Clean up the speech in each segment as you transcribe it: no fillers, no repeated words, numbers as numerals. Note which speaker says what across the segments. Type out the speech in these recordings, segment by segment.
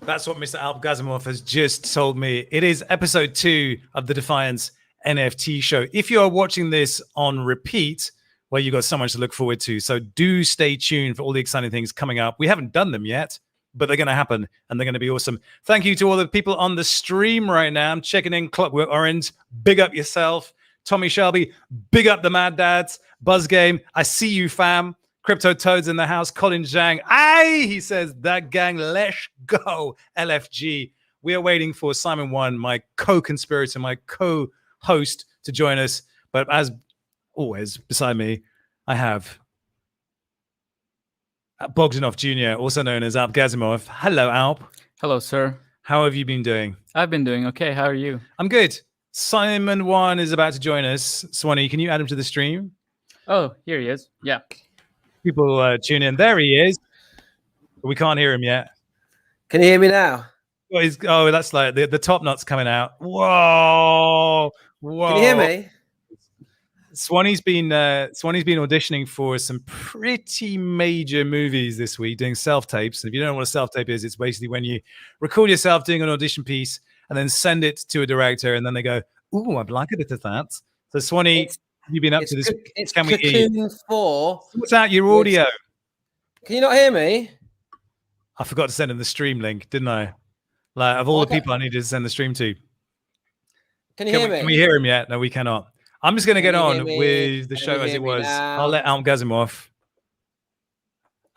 Speaker 1: That's what Mr. Alp Gazimov has just told me. It is episode 2 of the Defiant NFT show. If you are watching this on repeat, well, you've got so much to look forward to. So do stay tuned for all the exciting things coming up. We haven't done them yet, but they're going to happen and they're going to be awesome. Thank you to all the people on the stream right now. I'm checking in. Clockwork Orange, big up yourself. Tommy Shelby, big up the Mad Dads. Buzz Game, I see you, fam. CryptoToadz in the house. Colin Zhang, aye, he says, that gang, let's go. LFG. We are waiting for Simon Wan, my co-conspirator, my co-host, to join us. But as always, beside me, I have Bogdanov Jr., also known as Alp Gazimov. Hello, Alp.
Speaker 2: Hello, sir.
Speaker 1: How have you been doing?
Speaker 2: I've been doing okay. How are you?
Speaker 1: I'm good. Simon Wan is about to join us. Swanee, can you add him to the stream?
Speaker 2: Oh, here he is. Yeah.
Speaker 1: People tune in. There he is. We can't hear him yet.
Speaker 3: Can you hear me now?
Speaker 1: Oh, that's like the top knot's coming out. Whoa.
Speaker 3: Can you hear me?
Speaker 1: Swanee's been auditioning for some pretty major movies this week, doing self-tapes. If you don't know what a self-tape is, it's basically when you record yourself doing an audition piece and then send it to a director, and then they go, "Ooh, I'd like a bit of that." So Swanee, have you been up to this?
Speaker 3: It's
Speaker 1: Can we hear you?
Speaker 3: 4.
Speaker 1: What's out your audio?
Speaker 3: Can you not hear me?
Speaker 1: I forgot to send him the stream link, didn't I? Like, of all the people I needed to send the stream to.
Speaker 3: Can you hear me?
Speaker 1: Can we hear him yet? No, we cannot. I'm just going to get on with the show as it was.
Speaker 3: Now?
Speaker 1: I'll let Alp Gazimov.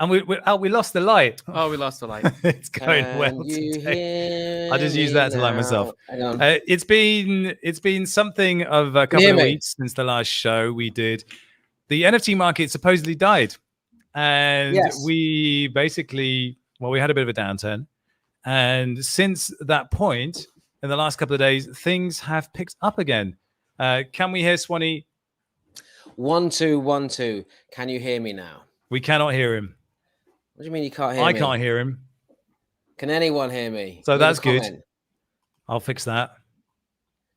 Speaker 1: And we lost the light.
Speaker 2: Oh, we lost the light.
Speaker 1: It's going well today. I'll just use that to light myself. It's been something of a couple of weeks since the last show we did. The NFT market supposedly died. And we basically, we had a bit of a downturn. And since that point, in the last couple of days, things have picked up again. Can we hear Swanee?
Speaker 3: 1 2 1 2. Can you hear me now?
Speaker 1: We cannot hear him.
Speaker 3: What do you mean you can't hear me?
Speaker 1: I can't hear him.
Speaker 3: Can anyone hear me?
Speaker 1: So that's good. I'll fix that.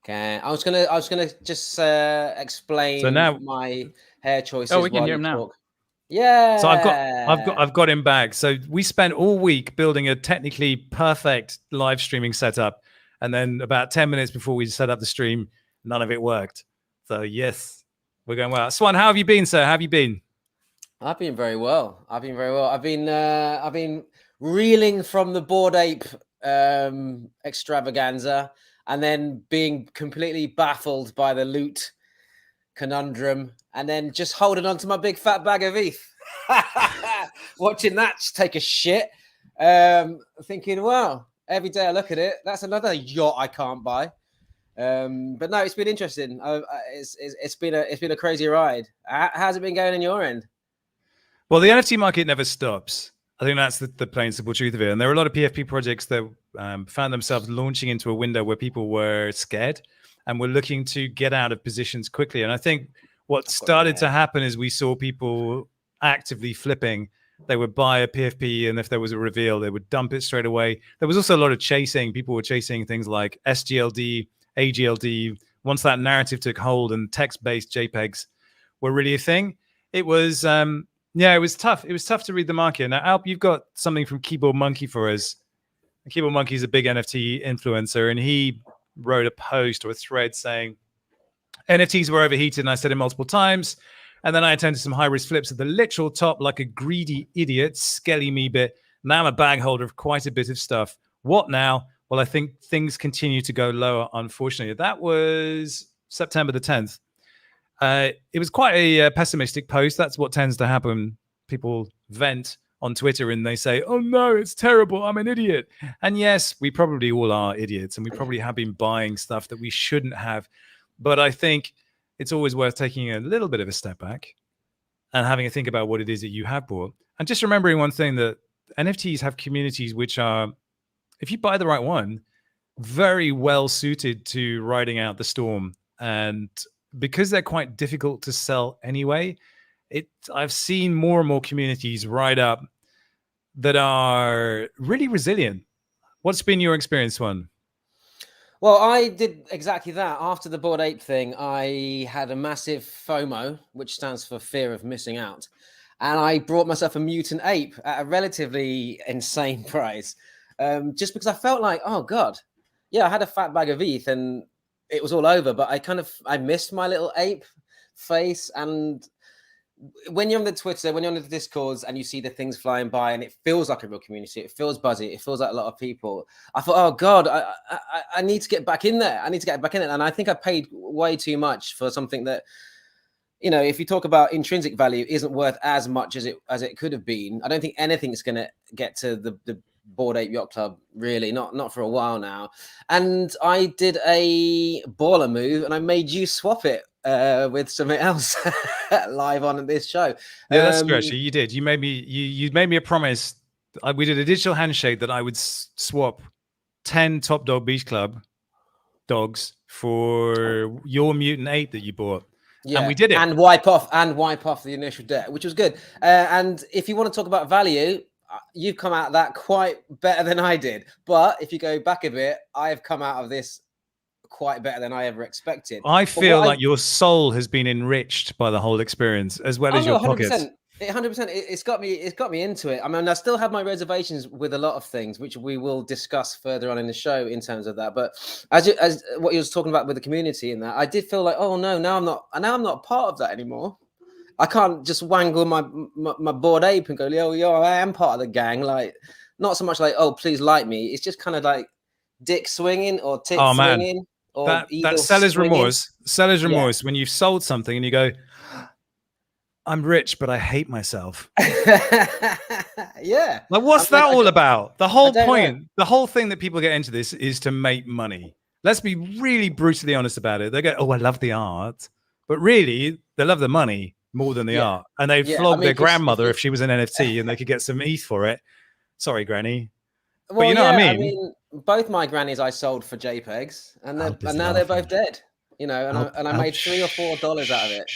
Speaker 3: Okay. I was gonna just explain my hair choices.
Speaker 2: Oh, we can hear him now.
Speaker 3: Yeah.
Speaker 1: So I've got him back. So we spent all week building a technically perfect live streaming setup, and then about 10 minutes before we set up the stream, none of it worked. So yes, we're going well. Swan, how have you been, sir? How have you been?
Speaker 3: I've been very well. I've been reeling from the Bored Ape extravaganza, and then being completely baffled by the loot conundrum, and then just holding on to my big fat bag of ETH, watching that take a shit, thinking, well, every day I look at it, that's another yacht I can't buy. But no, it's been interesting. It's been a crazy ride. How's it been going on your end?
Speaker 1: Well, the NFT market never stops. I think that's the plain simple truth of it. And there are a lot of PFP projects that found themselves launching into a window where people were scared and were looking to get out of positions quickly. And I think what started to happen is we saw people actively flipping. They would buy a PFP, and if there was a reveal, they would dump it straight away. There was also a lot of chasing. People were chasing things like SGLD, AGLD. Once that narrative took hold and text-based JPEGs were really a thing, it was it was tough. It was tough to read the market. Now, Alp, you've got something from Keyboard Monkey for us. Keyboard Monkey is a big NFT influencer, and he wrote a post or a thread saying NFTs were overheated, and I said it multiple times. And then I attended some high-risk flips at the literal top like a greedy idiot, skelly me bit. Now I'm a bag holder of quite a bit of stuff. What now? Well, I think things continue to go lower, unfortunately. That was September the 10th. It was quite a pessimistic post. That's what tends to happen. People vent on Twitter and they say, oh no, it's terrible, I'm an idiot. And yes, we probably all are idiots, and we probably have been buying stuff that we shouldn't have. But I think it's always worth taking a little bit of a step back and having a think about what it is that you have bought. And just remembering one thing, that NFTs have communities which are, if you buy the right one, very well suited to riding out the storm. And because they're quite difficult to sell anyway, I've seen more and more communities ride up that are really resilient. What's been your experience, One?
Speaker 3: Well, I did exactly that. After the Bored Ape thing, I had a massive FOMO, which stands for fear of missing out. And I brought myself a mutant ape at a relatively insane price. just because I felt like, oh God, yeah, I had a fat bag of ETH and it was all over, but I missed my little ape face. And when you're on the Twitter, when you're on the Discords and you see the things flying by and it feels like a real community, it feels buzzy, it feels like a lot of people. I thought, oh God, I need to get back in there. I need to get back in it. And I think I paid way too much for something that, you know, if you talk about intrinsic value, isn't worth as much as it could have been. I don't think anything's going to get to the Bored Ape Yacht Club, really, not for a while now. And I did a baller move and I made you swap it with something else live on this show.
Speaker 1: Yeah, that's true. Actually, you did. You made me a promise. We did a digital handshake that I would swap 10 Top Dog Beach Club dogs for your mutant ape that you bought. Yeah, and we did it.
Speaker 3: And wipe off the initial debt, which was good. And if you want to talk about value, you've come out of that quite better than I did. But if you go back a bit, I have come out of this quite better than I ever expected.
Speaker 1: I feel like your soul has been enriched by the whole experience, as well as your 100%. Pockets.
Speaker 3: 100%. It's got me into it. I mean, I still have my reservations with a lot of things, which we will discuss further on in the show in terms of that. But as what you was talking about with the community and that, I did feel like, oh no, now I'm not part of that anymore. I can't just wangle my Bored Ape and go, yo, I am part of the gang. Like, not so much like, oh, please like me. It's just kind of like dick swinging or tit swinging. Or
Speaker 1: that seller's remorse. Seller's remorse when you've sold something and you go, I'm rich, but I hate myself.
Speaker 3: Yeah.
Speaker 1: Like, what's that all about? The whole point, the whole thing that people get into this is to make money. Let's be really brutally honest about it. They go, oh, I love the art. But really, they love the money more than the art. And they'd flog their grandmother if she was an NFT and they could get some ETH for it. Sorry, Granny.
Speaker 3: Well,
Speaker 1: but you know what I mean?
Speaker 3: Both my grannies I sold for JPEGs, and now they're both dead. You know, and I made $3 or $4 out of it.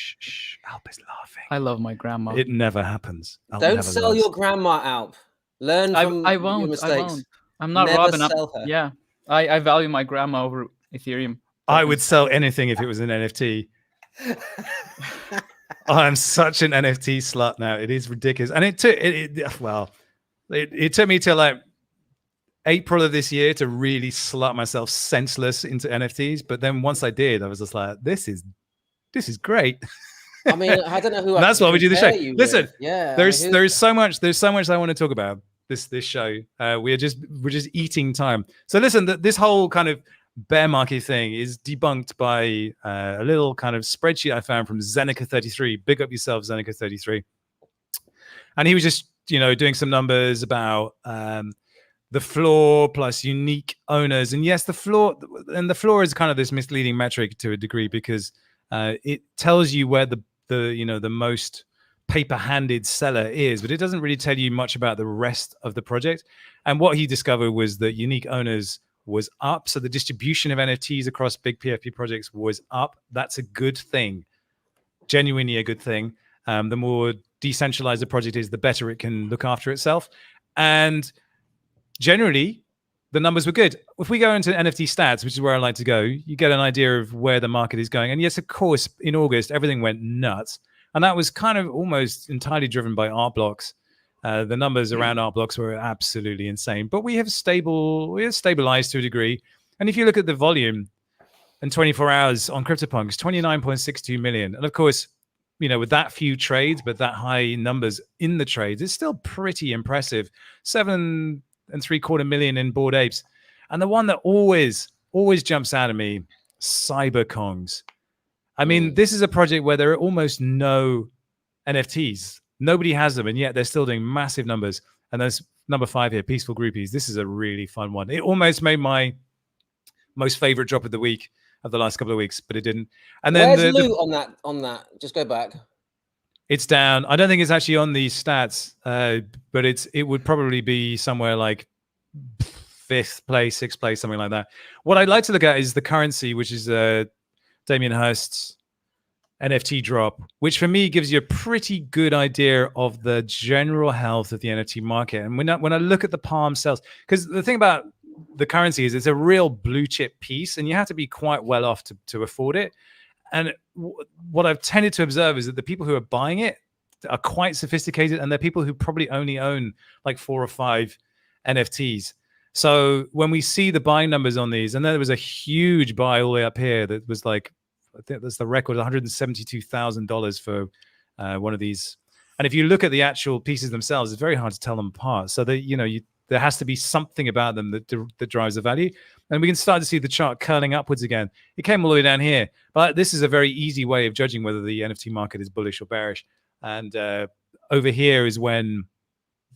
Speaker 1: Alp is laughing.
Speaker 2: I love my grandma.
Speaker 1: It never happens.
Speaker 3: Don't sell your grandma, Alp. Learn from your mistakes.
Speaker 2: I won't. I'm not
Speaker 3: Never
Speaker 2: Robin.
Speaker 3: sell her.
Speaker 2: Yeah, I value my grandma over Ethereum.
Speaker 1: I would sell anything if it was an NFT. I'm such an NFT slut now. It is ridiculous, and it took me till like April of this year to really slut myself senseless into NFTs. But then once I did, I was just like, this is great.
Speaker 3: I mean, I don't know who.
Speaker 1: That's why we do the show. Listen,
Speaker 3: yeah,
Speaker 1: there's so much I want to talk about this show. We're just eating time. So listen, this whole kind of bear market thing is debunked by a little kind of spreadsheet I found from Zeneca33. Big up yourself, Zeneca33. And he was just, doing some numbers about the floor plus unique owners. And yes, the floor is kind of this misleading metric to a degree because it tells you where the most paper-handed seller is, but it doesn't really tell you much about the rest of the project. And what he discovered was that unique owners was up. So the distribution of NFTs across big PFP projects was up. That's a good thing, genuinely a good thing. The more decentralized the project is, the better it can look after itself. And generally, the numbers were good. If we go into NFT stats, which is where I like to go, you get an idea of where the market is going. And yes, of course, in August, everything went nuts. And that was kind of almost entirely driven by art blocks. The numbers around art blocks were absolutely insane. But we have stabilized to a degree. And if you look at the volume in 24 hours on CryptoPunks, 29.62 million. And of course, with that few trades, but that high numbers in the trades, it's still pretty impressive. 7.75 million in Bored Apes. And the one that always jumps out at me, CyberKongs. I mean, this is a project where there are almost no NFTs. Nobody has them, and yet they're still doing massive numbers. And there's number 5 here, Peaceful Groupies. This is a really fun one. It almost made my most favorite drop of the week of the last couple of weeks, but it didn't. And then
Speaker 3: where's loot on that? Just go back.
Speaker 1: It's down. I don't think it's actually on these stats, but it would probably be somewhere like 5th place, 6th place, something like that. What I'd like to look at is the currency, which is Damien Hirst's NFT drop, which for me gives you a pretty good idea of the general health of the NFT market. And when I look at the Palm sales, because the thing about the currency is it's a real blue chip piece, and you have to be quite well off to afford it. And what I've tended to observe is that the people who are buying it are quite sophisticated, and they're people who probably only own like 4 or 5 NFTs. So when we see the buying numbers on these, and then there was a huge buy all the way up here that was like, I think that's the record, $172,000 for one of these. And if you look at the actual pieces themselves, it's very hard to tell them apart. So that, you know, there has to be something about them that drives the value. And we can start to see the chart curling upwards again. It came all the way down here, but this is a very easy way of judging whether the NFT market is bullish or bearish. And over here is when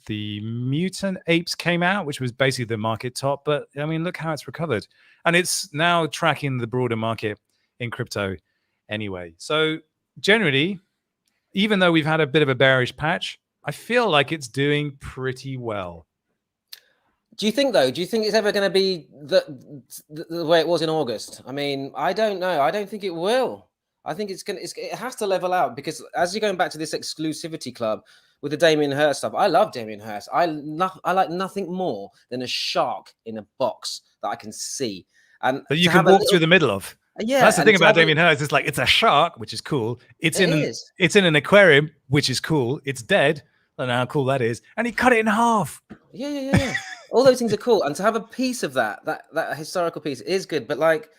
Speaker 1: the mutant apes came out, which was basically the market top. But I mean, look how it's recovered, and it's now tracking the broader market in crypto anyway. So generally, even though we've had a bit of a bearish patch, I feel like it's doing pretty well.
Speaker 3: Do you think, though, it's ever going to be the way it was in August? I mean, I don't know. I don't think it will. I think it has to level out, because as you're going back to this exclusivity club with the Damien Hirst stuff, I love Damien Hirst. I like nothing more than a shark in a box that I can see. And
Speaker 1: that you can walk through the middle of.
Speaker 3: Yeah,
Speaker 1: that's the thing about Damien Hirst. It's like, it's a shark, which is cool. It's in an aquarium, which is cool. It's dead. I don't know how cool that is. And he cut it in half.
Speaker 3: Yeah. All those things are cool. And to have a piece of that historical piece is good. But like,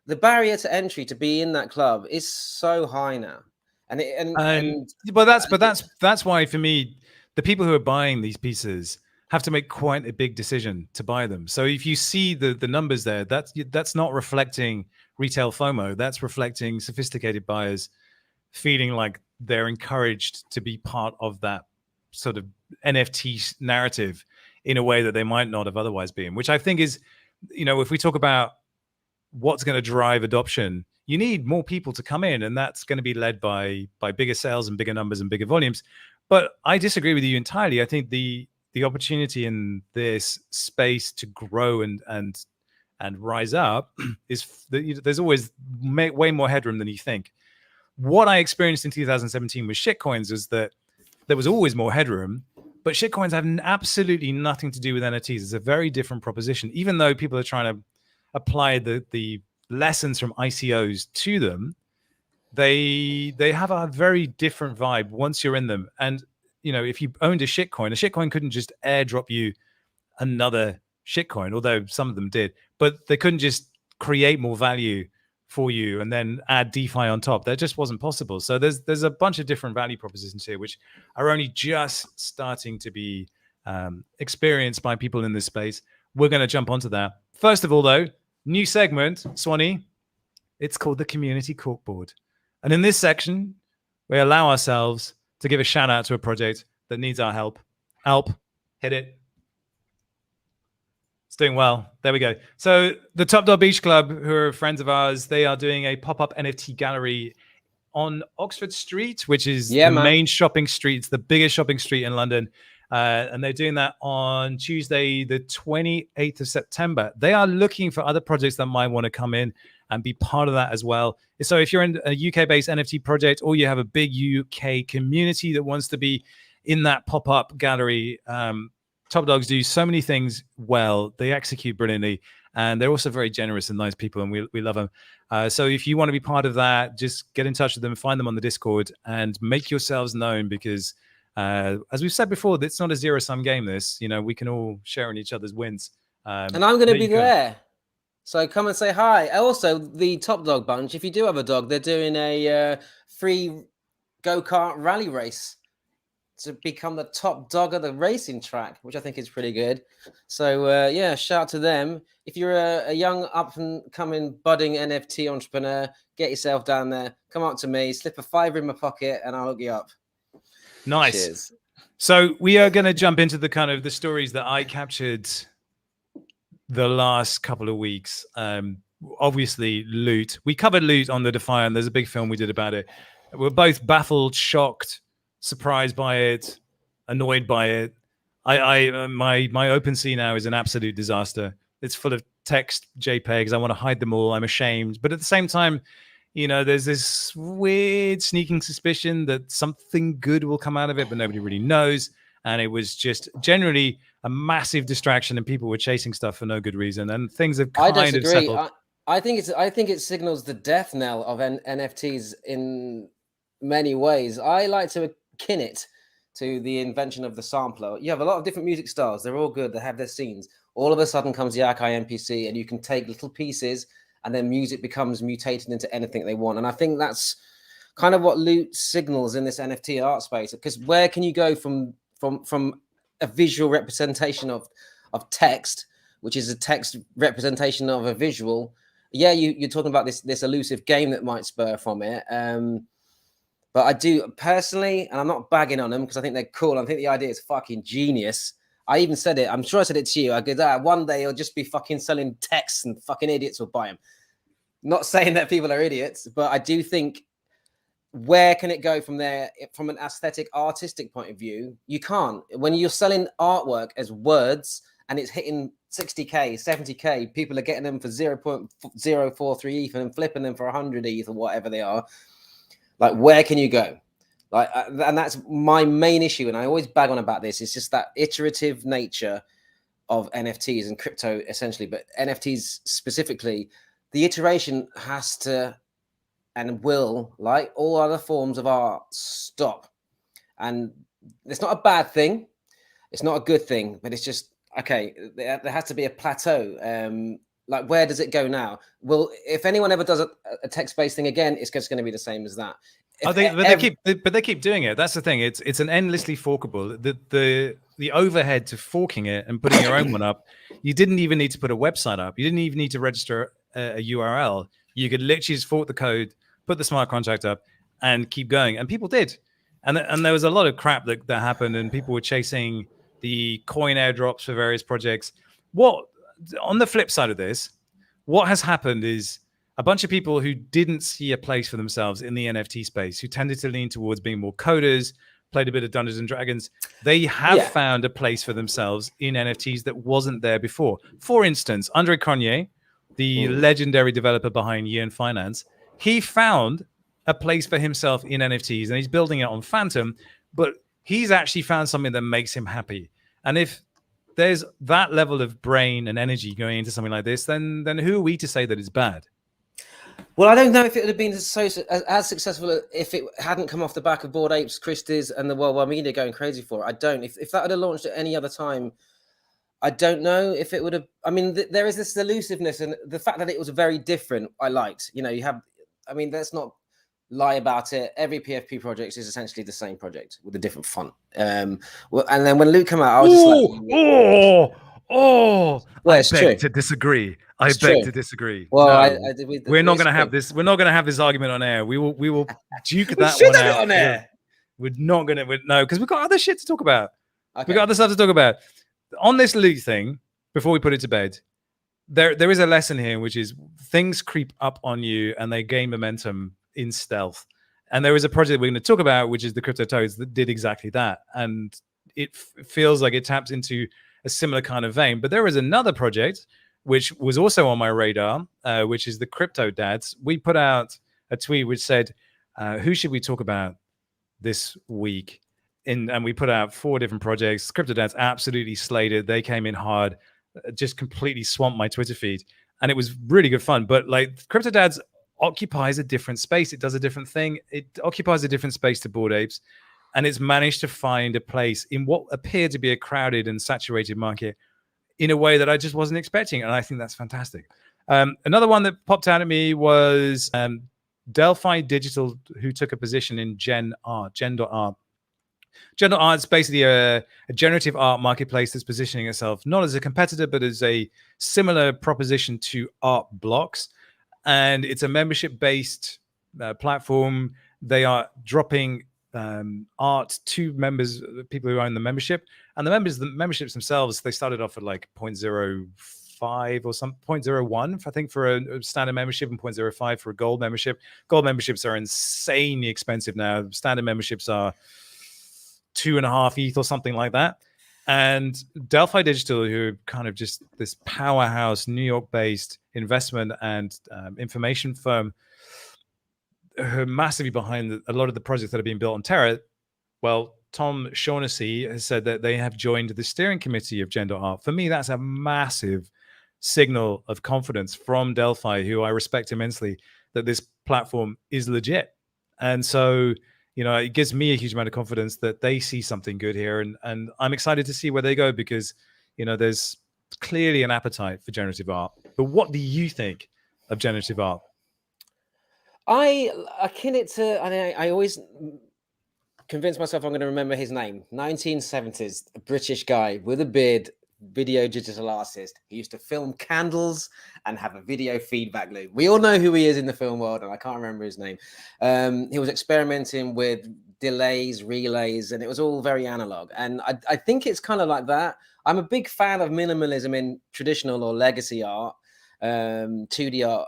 Speaker 3: the barrier to entry to be in that club is so high now. But
Speaker 1: that's why, for me, the people who are buying these pieces have to make quite a big decision to buy them. So if you see the numbers there, that's not reflecting retail FOMO. That's reflecting sophisticated buyers feeling like they're encouraged to be part of that sort of NFT narrative in a way that they might not have otherwise been, which I think is, you know, if we talk about what's going to drive adoption, you need more people to come in, and that's going to be led by bigger sales and bigger numbers and bigger volumes. But I disagree with you entirely. I think the opportunity in this space to grow and rise up is there's always way more headroom than you think. What I experienced in 2017 with shitcoins is that there was always more headroom, but shitcoins have absolutely nothing to do with NFTs. It's a very different proposition. Even though people are trying to apply the lessons from ICOs to them, they have a very different vibe once you're in them. And you know, if you owned a shitcoin couldn't just airdrop you another shitcoin, although some of them did, but they couldn't just create more value for you and then add DeFi on top. That just wasn't possible. So there's a bunch of different value propositions here, which are only just starting to be experienced by people in this space. We're going to jump onto that. First of all, though, new segment, Swanee. It's called the Community Corkboard. And in this section, we allow ourselves to give a shout out to a project that needs our help. Help, hit it. It's doing well. There we go. So the Top Dog Beach Club, who are friends of ours, they are doing a pop-up NFT gallery on Oxford Street, which is main shopping street. It's the biggest shopping street in London. And they're doing that on Tuesday, the 28th of September. They are looking for other projects that might want to come in and be part of that as well. So if you're in a UK-based NFT project, or you have a big UK community that wants to be in that pop-up gallery, Top Dogs do so many things well. They execute brilliantly, and they're also very generous and nice people, and we love them. So if you want to be part of that, just get in touch with them, find them on the Discord, and make yourselves known, because as we've said before, it's not a zero-sum game. This, you know, we can all share in each other's wins.
Speaker 3: And I'm going to be there. So come and say hi. Also, the Top Dog Bunch, if you do have a dog, they're doing a free go-kart rally race to become the top dog of the racing track, which I think is pretty good. So yeah, shout out to them. If you're a young up-and-coming budding NFT entrepreneur, get yourself down there. Come up to me, slip a $5 in my pocket, and I'll hook you up.
Speaker 1: Nice.
Speaker 3: Cheers.
Speaker 1: So we are going to jump into the kind of the stories that I captured the last couple of weeks. Obviously, loot. We covered loot on the Defiant. There's a big film we did about it. We're both baffled, shocked, surprised by it, annoyed by it. My OpenSea now is an absolute disaster. It's full of text JPEGs. I want to hide them all. I'm ashamed. But at the same time, you know, there's this weird sneaking suspicion that something good will come out of it, but nobody really knows. And it was just generally a massive distraction, and people were chasing stuff for no good reason. And things have kind of settled.
Speaker 3: I think it signals the death knell of NFTs in many ways. I like to akin it to the invention of the sampler. You have a lot of different music styles. They're all good. They have their scenes. All of a sudden comes the Akai NPC, and you can take little pieces, and then music becomes mutated into anything they want. And I think that's kind of what Loot signals in this NFT art space, because where can you go from a visual representation of text, which is a text representation of a visual? Yeah, you're talking about this elusive game that might spur from it. But I do personally, and I'm not bagging on them because I think they're cool. I think the idea is fucking genius. I even said it. I'm sure I said it to you. I go, one day it'll just be fucking selling texts and fucking idiots will buy them. Not saying that people are idiots, but I do think, where can it go from there from an aesthetic, artistic point of view? You can't. When you're selling artwork as words and it's hitting 60K, 70K, people are getting them for 0.043 ETH and flipping them for 100 ETH or whatever they are. Like, where can you go? Like, and that's my main issue. And I always bag on about this. It's just that iterative nature of NFTs and crypto essentially, but NFTs specifically. The iteration has to and will, like all other forms of art, stop. And it's not a bad thing. It's not a good thing, but it's just, okay, there has to be a plateau. Like, where does it go now? Well, if anyone ever does a text-based thing again, it's just going to be the same as that.
Speaker 1: They keep doing it. That's the thing. It's an endlessly forkable. The overhead to forking it and putting your own one up, you didn't even need to put a website up. You didn't even need to register a URL. You could literally just fork the code, put the smart contract up, and keep going. And people did. And there was a lot of crap that happened, and people were chasing the coin airdrops for various projects. What, on the flip side of this, what has happened is a bunch of people who didn't see a place for themselves in the NFT space, who tended to lean towards being more coders, played a bit of Dungeons and Dragons, they have found a place for themselves in NFTs that wasn't there before. For instance, Andre Cronje, the legendary developer behind Yearn Finance, he found a place for himself in NFTs, and he's building it on Phantom, but he's actually found something that makes him happy. And if there's that level of brain and energy going into something like this, then who are we to say that it's bad?
Speaker 3: Well, I don't know if it would have been as successful if it hadn't come off the back of Bored Apes, Christie's, and the worldwide media going crazy for it. I don't. If that would have launched at any other time, I don't know if it would have. I mean, there is this elusiveness, and the fact that it was very different, I liked. You know, you have. I mean, let's not lie about it. Every PFP project is essentially the same project with a different font. Well, and then when Luke came out, I was just like,
Speaker 1: well, I beg to disagree. I beg to disagrray.
Speaker 3: Well,
Speaker 1: no, we're not going to have this. We're not going to have this argument on air. We will duke that
Speaker 3: one
Speaker 1: out
Speaker 3: on air.
Speaker 1: We're not going to. No, because we've got other shit to talk about. Okay. We've got other stuff to talk about. On this loot thing, before we put it to bed, there is a lesson here, which is things creep up on you and they gain momentum in stealth. And there is a project we're going to talk about, which is the CryptoToadz, that did exactly that. And it feels like it taps into a similar kind of vein. But there is another project which was also on my radar, which is the CryptoDads. We put out a tweet which said, who should we talk about this week? And we put out 4 different projects. CryptoDads absolutely slated. They came in hard, just completely swamped my Twitter feed. And it was really good fun. But like, CryptoDads occupies a different space. It does a different thing. It occupies a different space to Bored Apes. And it's managed to find a place in what appeared to be a crowded and saturated market in a way that I just wasn't expecting. And I think that's fantastic. Another one that popped out at me was Delphi Digital, who took a position in Gen.art. Gen.art is basically a generative art marketplace that's positioning itself not as a competitor, but as a similar proposition to Art Blocks. And it's a membership-based platform. They are dropping art to members, people who own the membership. And the memberships themselves, they started off at like 0.05 or some 0.01, I think, for a standard membership, and 0.05 for a gold membership. Gold memberships are insanely expensive now. Standard memberships are 2.5 ETH or something like that. And Delphi Digital, who are kind of just this powerhouse New York-based investment and information firm, who are massively behind a lot of the projects that are being built on Terra. Well, Tom Shaughnessy has said that they have joined the steering committee of Gen.art. For me, that's a massive signal of confidence from Delphi, who I respect immensely, that this platform is legit. And so, you know, it gives me a huge amount of confidence that they see something good here. And I'm excited to see where they go, because, you know, there's clearly an appetite for generative art. But what do you think of generative art?
Speaker 3: I akin it to, I always convince myself I'm going to remember his name. 1970s, a British guy with a beard, video digital artist. He used to film candles and have a video feedback loop. We all know who he is in the film world, and I can't remember his name. He was experimenting with delays, relays, and it was all very analog. And I think it's kind of like that. I'm a big fan of minimalism in traditional or legacy art, 2D art,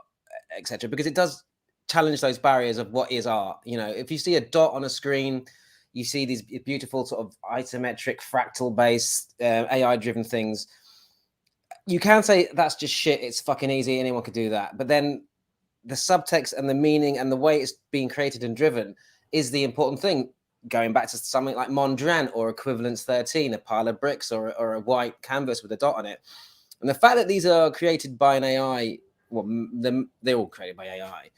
Speaker 3: etc., because it does challenge those barriers of what is art. You know, if you see a dot on a screen, you see these beautiful sort of isometric, fractal-based, AI-driven things. You can say that's just shit. It's fucking easy. Anyone could do that. But then the subtext and the meaning and the way it's being created and driven is the important thing. Going back to something like Mondrian or Equivalence 13, a pile of bricks or a white canvas with a dot on it. And the fact that these are created by an AI, well, they're all created by AI.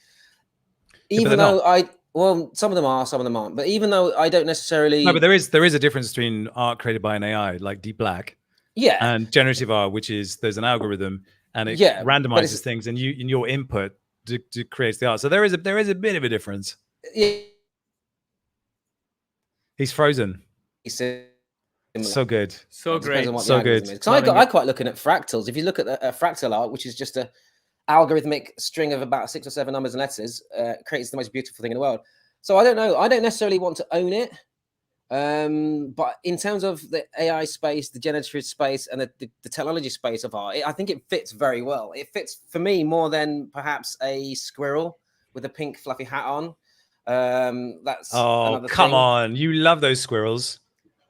Speaker 3: Even though well, some of them are, some of them aren't. But even though I don't necessarily...
Speaker 1: No, but there is a difference between art created by an AI, like Deep Black, and generative art, which is there's an algorithm and it randomizes things, and your input to create the art. So there is a bit of a difference.
Speaker 3: Yeah.
Speaker 1: He's frozen. So good.
Speaker 2: So great.
Speaker 1: So good.
Speaker 3: I quite looking at fractals. If you look at a fractal art, which is just a algorithmic string of about 6 or 7 numbers and letters, creates the most beautiful thing in the world. So I don't know. I don't necessarily want to own it. But in terms of the AI space, the generative space, and the technology space of art, I think it fits very well. It fits for me more than perhaps a squirrel with a pink fluffy hat on. That's
Speaker 1: come on. You love those squirrels.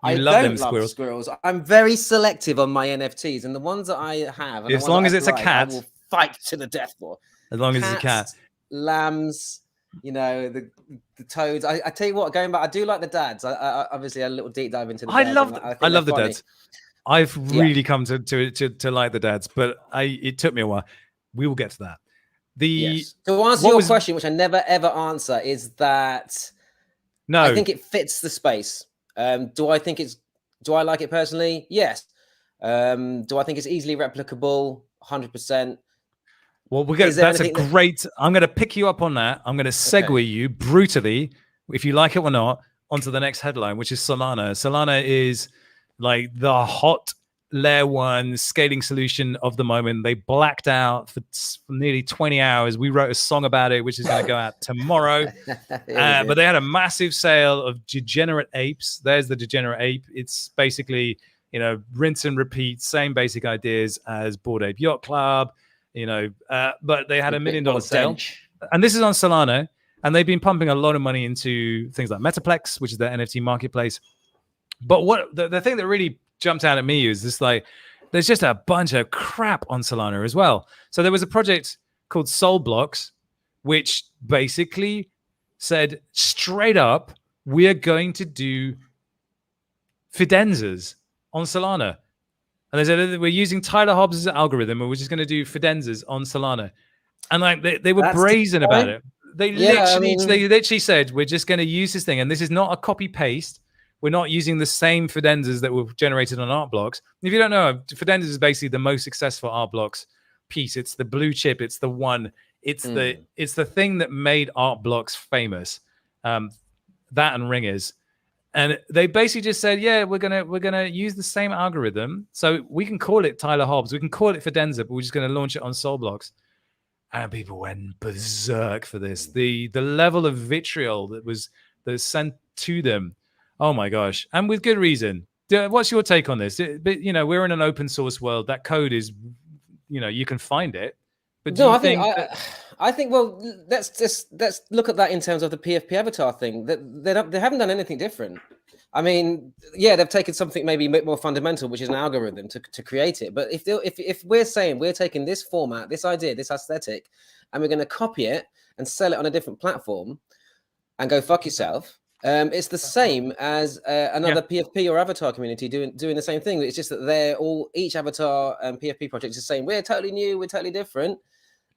Speaker 3: I don't love squirrels. I'm very selective on my NFTs, and the ones that I have, and
Speaker 1: as long as it's a cat,
Speaker 3: I will fight to the death for.
Speaker 1: As long as it's a cat,
Speaker 3: lambs, you know, the toads. I tell you what, going back, I do like the dads. I obviously a little deep dive into the dads.
Speaker 1: I love the dads. I've really come to like the dads, but it took me a while. We will get to that.
Speaker 3: To answer your question, which I never ever answer, is that I think it fits the space. Do I like it personally? Yes. Do I think it's easily replicable? 100%.
Speaker 1: Well, that's a great. I'm going to pick you up on that. I'm going to segue you brutally, if you like it or not, onto the next headline, which is Solana. Solana is like the hot layer 1 scaling solution of the moment. They blacked out for nearly 20 hours. We wrote a song about it, which is going to go out tomorrow. But they had a massive sale of degenerate apes. There's the degenerate ape. It's basically, you know, rinse and repeat, same basic ideas as Bored Ape Yacht Club, you know, but they had $1 million sale. And this is on Solana. And they've been pumping a lot of money into things like Metaplex, which is their NFT marketplace. But what the thing that really jumped out at me is this, like, there's just a bunch of crap on Solana as well. So there was a project called Soul Blocks, which basically said straight up, we're going to do fidenzas on Solana. And they said we're using Tyler Hobbs' algorithm, and we're just going to do fidenzas on Solana. And like they were brazen about it. They literally said, we're just going to use this thing. And this is not a copy paste. We're not using the same fidenzas that were generated on art blocks. If you don't know, fidenzas is basically the most successful art blocks piece. It's the blue chip. It's the one. It's the thing that made art blocks famous. That and ringers. And they basically just said, yeah, we're gonna use the same algorithm. So we can call it Tyler Hobbs. We can call it fidenza, but we're just going to launch it on Soul Blocks. And people went berserk for this. The level of vitriol that was sent to them. Oh my gosh. And with good reason. What's your take on this? But, you know, we're in an open source world. That code is, you know, you can find it. But do you think
Speaker 3: I think, well, let's look at that in terms of the PFP avatar thing. They haven't done anything different. I mean, yeah, they've taken something maybe a bit more fundamental, which is an algorithm to create it. But if we're saying we're taking this format, this idea, this aesthetic, and we're going to copy it and sell it on a different platform and go fuck yourself, it's the same as another PFP or avatar community doing the same thing. It's just that each avatar and PFP project is saying we're totally new, we're totally different.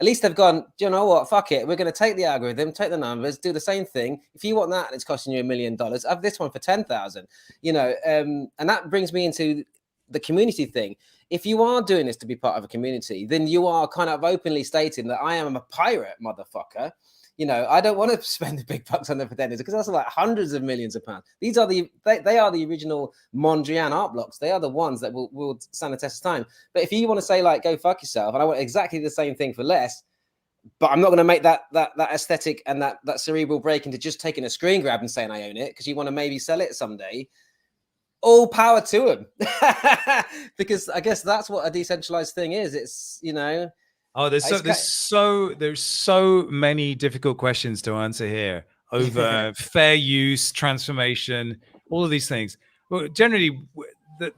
Speaker 3: At least they've gone, do you know what? Fuck it. We're going to take the algorithm, take the numbers, do the same thing. If you want that, and it's costing you $1 million. Have this one for 10,000. You know, and that brings me into the community thing. if you are doing this to be part of a community, then you are kind of openly stating that I am a pirate, motherfucker. You know, I don't want to spend the big bucks on the Fidenders because that's like hundreds of millions of pounds. These are they are the original Mondrian art blocks. They are the ones that will stand the test of time. But if you want to say like, go fuck yourself, and I want exactly the same thing for less, but I'm not going to make that aesthetic and that cerebral break into just taking a screen grab and saying I own it because you want to maybe sell it someday. All power to them, because I guess that's what a decentralized thing is. It's, you know.
Speaker 1: Oh, there's so many difficult questions to answer here over fair use, transformation, all of these things. Well, generally,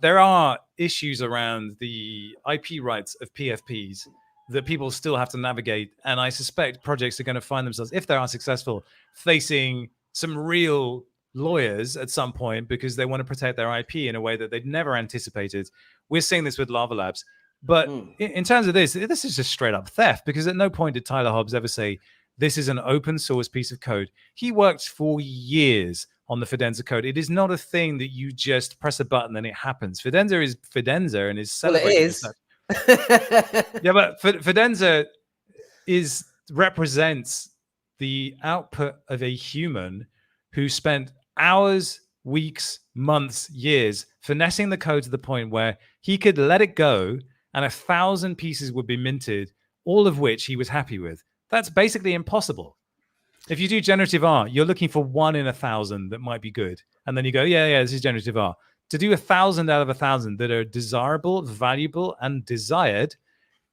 Speaker 1: there are issues around the IP rights of PFPs that people still have to navigate, and I suspect projects are going to find themselves, if they are successful, facing some real lawyers at some point because they want to protect their IP in a way that they'd never anticipated. We're seeing this with Lava Labs. But in terms of this is just straight up theft, because at no point did Tyler Hobbs ever say, this is an open source piece of code. He worked for years on the Fidenza code. It is not a thing that you just press a button and it happens. Fidenza is Fidenza and is celebrated.
Speaker 3: Well, it is.
Speaker 1: Yeah, but Fidenza represents the output of a human who spent hours, weeks, months, years finessing the code to the point where he could let it go and 1,000 pieces would be minted, all of which he was happy with. That's basically impossible. If you do generative art, you're looking for 1 in 1,000 that might be good. And then you go, yeah, this is generative art. To do 1,000 out of 1,000 that are desirable, valuable, and desired,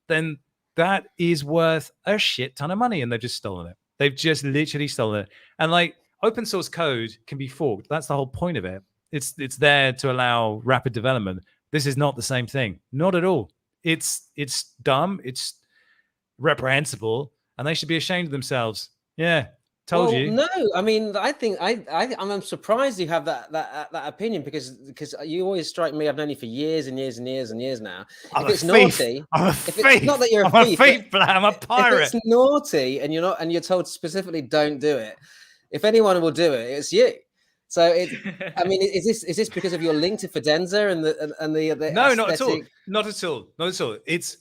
Speaker 1: then that is worth a shit ton of money. And they've just stolen it. They've just literally stolen it. And like, open source code can be forked. That's the whole point of it. It's there to allow rapid development. This is not the same thing. Not at all. It's dumb. It's reprehensible, and they should be ashamed of themselves. Yeah, told you.
Speaker 3: No, I mean, I think I'm surprised you have that opinion because you always strike me. I've known you for years and years and years and years now.
Speaker 1: I'm
Speaker 3: if it's
Speaker 1: a thief.
Speaker 3: naughty,
Speaker 1: I'm a
Speaker 3: if
Speaker 1: thief.
Speaker 3: it's not that you're
Speaker 1: I'm a thief, but I'm a pirate.
Speaker 3: If it's naughty and you're told specifically don't do it, if anyone will do it, it's you. So I mean, is this because of your link to Fidenza and the
Speaker 1: no,
Speaker 3: aesthetic?
Speaker 1: not at all. It's,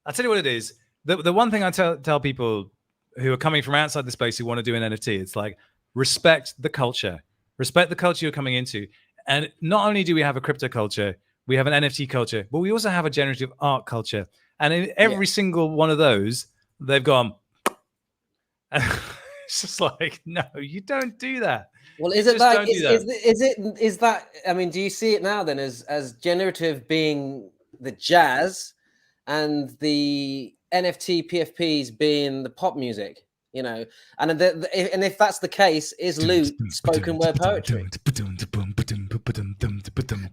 Speaker 1: I'll tell you what it is. The one thing I tell people who are coming from outside the space who want to do an NFT, it's like, respect the culture you're coming into. And not only do we have a crypto culture, we have an NFT culture, but we also have a generative art culture. And in every single one of those, they've gone. It's just like, no, you don't do that.
Speaker 3: Well, is it like is that? I mean, do you see it now then as generative being the jazz, and the NFT PFPs being the pop music? You know, and if that's the case, is loot spoken word poetry?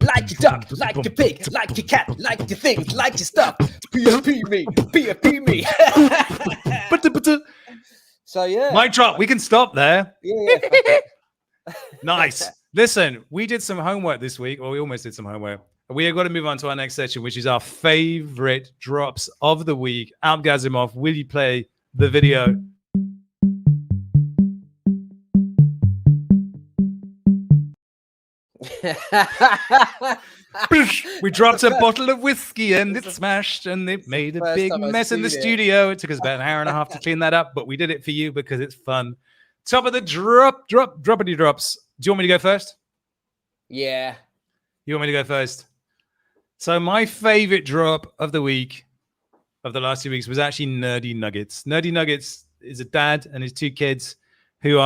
Speaker 3: Like your dog, like your pig, like your cat, like your things, like your stuff. PFP me, PFP me. So yeah,
Speaker 1: mic drop. We can stop there.
Speaker 3: Yeah.
Speaker 1: Nice. Listen, we did some homework this week, or we almost did some homework. We have got to move on to our next section, which is our favorite drops of the week. Abgazimov, will you play the video? We dropped a bottle of whiskey and it smashed and it made a big mess in the studio. It took us about an hour and a half to clean that up, but we did it for you because it's fun. Top of the droppity drops. Do you want me to go first?
Speaker 3: Yeah.
Speaker 1: You want me to go first? So my favorite drop of the week, of the last 2 weeks, was actually Nerdy Nuggets. Nerdy Nuggets is a dad and his 2 kids who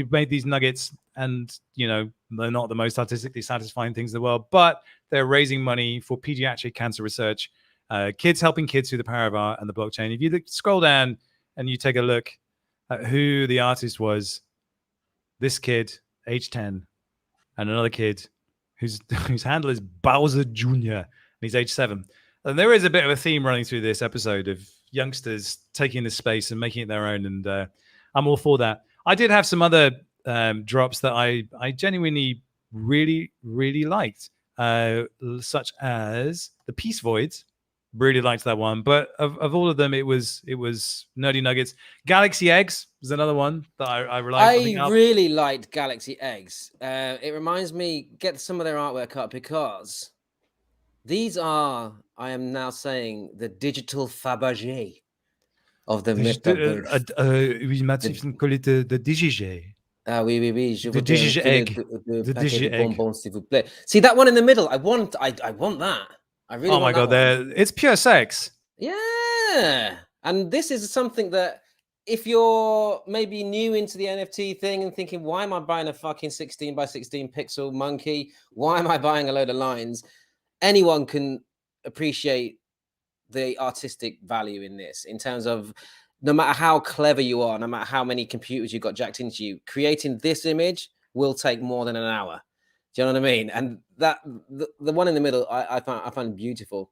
Speaker 1: made these nuggets, and you know, they're not the most artistically satisfying things in the world, but they're raising money for pediatric cancer research. Kids helping kids through the power of art and the blockchain. If you scroll down and you take a look at who the artist was, this kid, age 10, and another kid whose handle is Bowser Jr., and he's age 7. And there is a bit of a theme running through this episode of youngsters taking this space and making it their own, and I'm all for that. I did have some other drops that I genuinely really, really liked, such as the Peace Voids. Really liked that one, but of all of them, it was Nerdy Nuggets. Galaxy Eggs was another one that I relied.
Speaker 3: I really liked Galaxy Eggs. It reminds me, get some of their artwork up because These are, I am now saying, the digital Fabergé of the metaverse.
Speaker 1: Oui, Mathieu call it the DJJ.
Speaker 3: Ah oui, oui, oui. Je
Speaker 1: The
Speaker 3: voudrais un
Speaker 1: DJJ
Speaker 3: filet
Speaker 1: egg.
Speaker 3: de
Speaker 1: The
Speaker 3: paquet de
Speaker 1: DJJ egg.
Speaker 3: bonbons, s'il vous plaît. See that one in the middle? I want that. I really
Speaker 1: Oh my
Speaker 3: want
Speaker 1: god,
Speaker 3: that one.
Speaker 1: it's pure sex.
Speaker 3: Yeah. And this is something that if you're maybe new into the NFT thing and thinking, why am I buying a fucking 16 by 16 pixel monkey? Why am I buying a load of lines? Anyone can appreciate the artistic value in this, in terms of no matter how clever you are, no matter how many computers you got jacked into you, creating this image will take more than an hour. Do you know what I mean? And that the one in the middle, I find beautiful.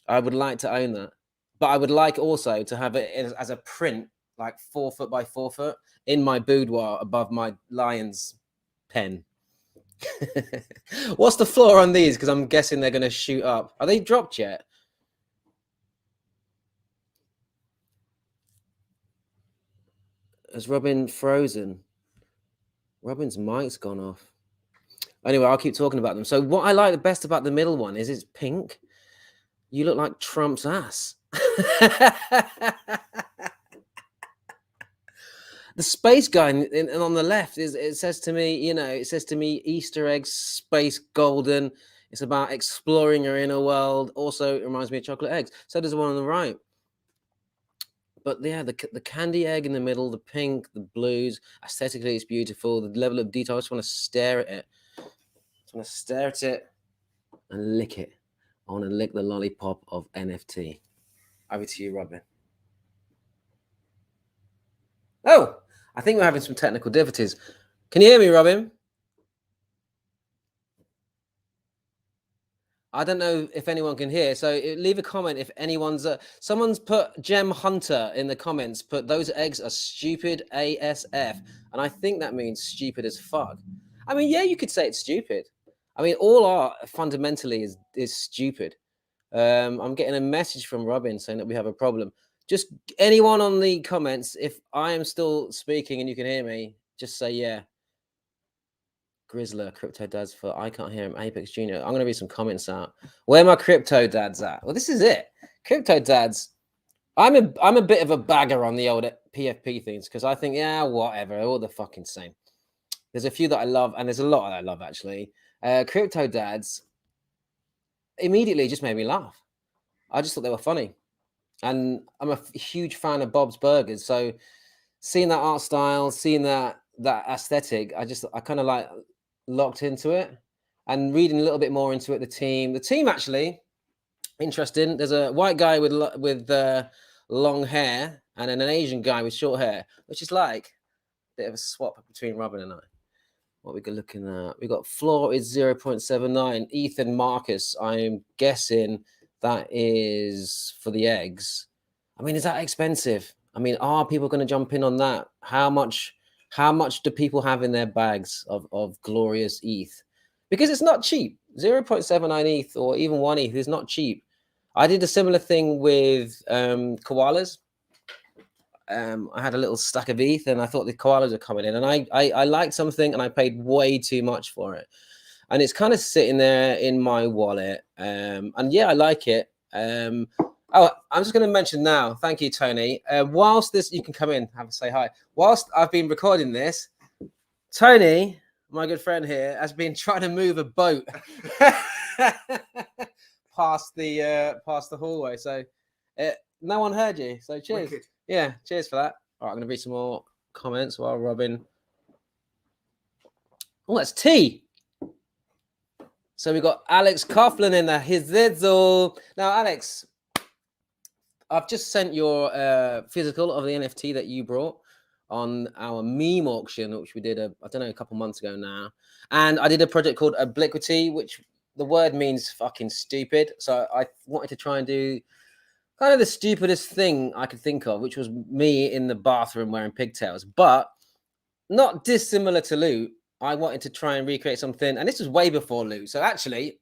Speaker 3: I would like to own that, but I would like also to have it as a print, like 4 foot by 4 foot, in my boudoir above my lion's pen. What's the floor on these? Because I'm guessing they're going to shoot up. Are they dropped yet? Has Robin frozen? Robin's mic's gone off. Anyway, I'll keep talking about them. So what I like the best about the middle one is it's pink. You look like Trump's ass. The space guy and on the left it says to me, Easter eggs, space golden. It's about exploring your inner world. Also, it reminds me of chocolate eggs. So does the one on the right. But yeah, the candy egg in the middle, the pink, the blues, aesthetically it's beautiful. The level of detail, I just want to stare at it. I just want to stare at it and lick it. I want to lick the lollipop of NFT. Over to you, Robin. Oh, I think we're having some technical difficulties. Can you hear me, Robin? I don't know if anyone can hear, so leave a comment if anyone's... someone's put Gem Hunter in the comments, put those eggs are stupid ASF. And I think that means stupid as fuck. I mean, yeah, you could say it's stupid. I mean, all art fundamentally is stupid. I'm getting a message from Robin saying that we have a problem. Just anyone on the comments, if I am still speaking and you can hear me, just say yeah. Grizzler, CryptoDads for I can't hear him. Apex Junior. I'm gonna read some comments out. Where are my CryptoDads at? Well, this is it. CryptoDads. I'm a bit of a bagger on the old PFP things because I think, yeah, whatever, they're all the fucking same. There's a few that I love, and there's a lot that I love actually. CryptoDads immediately just made me laugh. I just thought they were funny. And I'm a huge fan of Bob's Burgers. So seeing that art style, seeing that aesthetic, I kind of like locked into it, and reading a little bit more into it. The team actually interesting. There's a white guy with long hair and then an Asian guy with short hair, which is like a bit of a swap between Robin and I. What we got looking at? We got floor is 0.79. Ethan Marcus, I'm guessing that is for the eggs. I mean, is that expensive? I mean, are people going to jump in on that? How much do people have in their bags of glorious ETH? Because it's not cheap. 0.79 ETH or even 1 ETH is not cheap. I did a similar thing with koalas. I had a little stack of ETH and I thought the koalas are coming in, and I liked something and I paid way too much for it. And it's kind of sitting there in my wallet. And yeah, I like it. Oh, I'm just going to mention now. Thank you, Tony. Whilst this, you can come in, say hi. Whilst I've been recording this, Tony, my good friend here, has been trying to move a boat past the hallway. So no one heard you. So cheers. Wicked. Yeah, cheers for that. All right, I'm going to read some more comments while Robin. Oh, that's tea. So we got Alex Coughlin in there. Now, Alex, I've just sent your physical of the NFT that you brought on our meme auction, which we did, a couple months ago now. And I did a project called Obliquity, which the word means fucking stupid. So I wanted to try and do kind of the stupidest thing I could think of, which was me in the bathroom wearing pigtails, but not dissimilar to Loot. I wanted to try and recreate something, and this was way before Loot. So actually,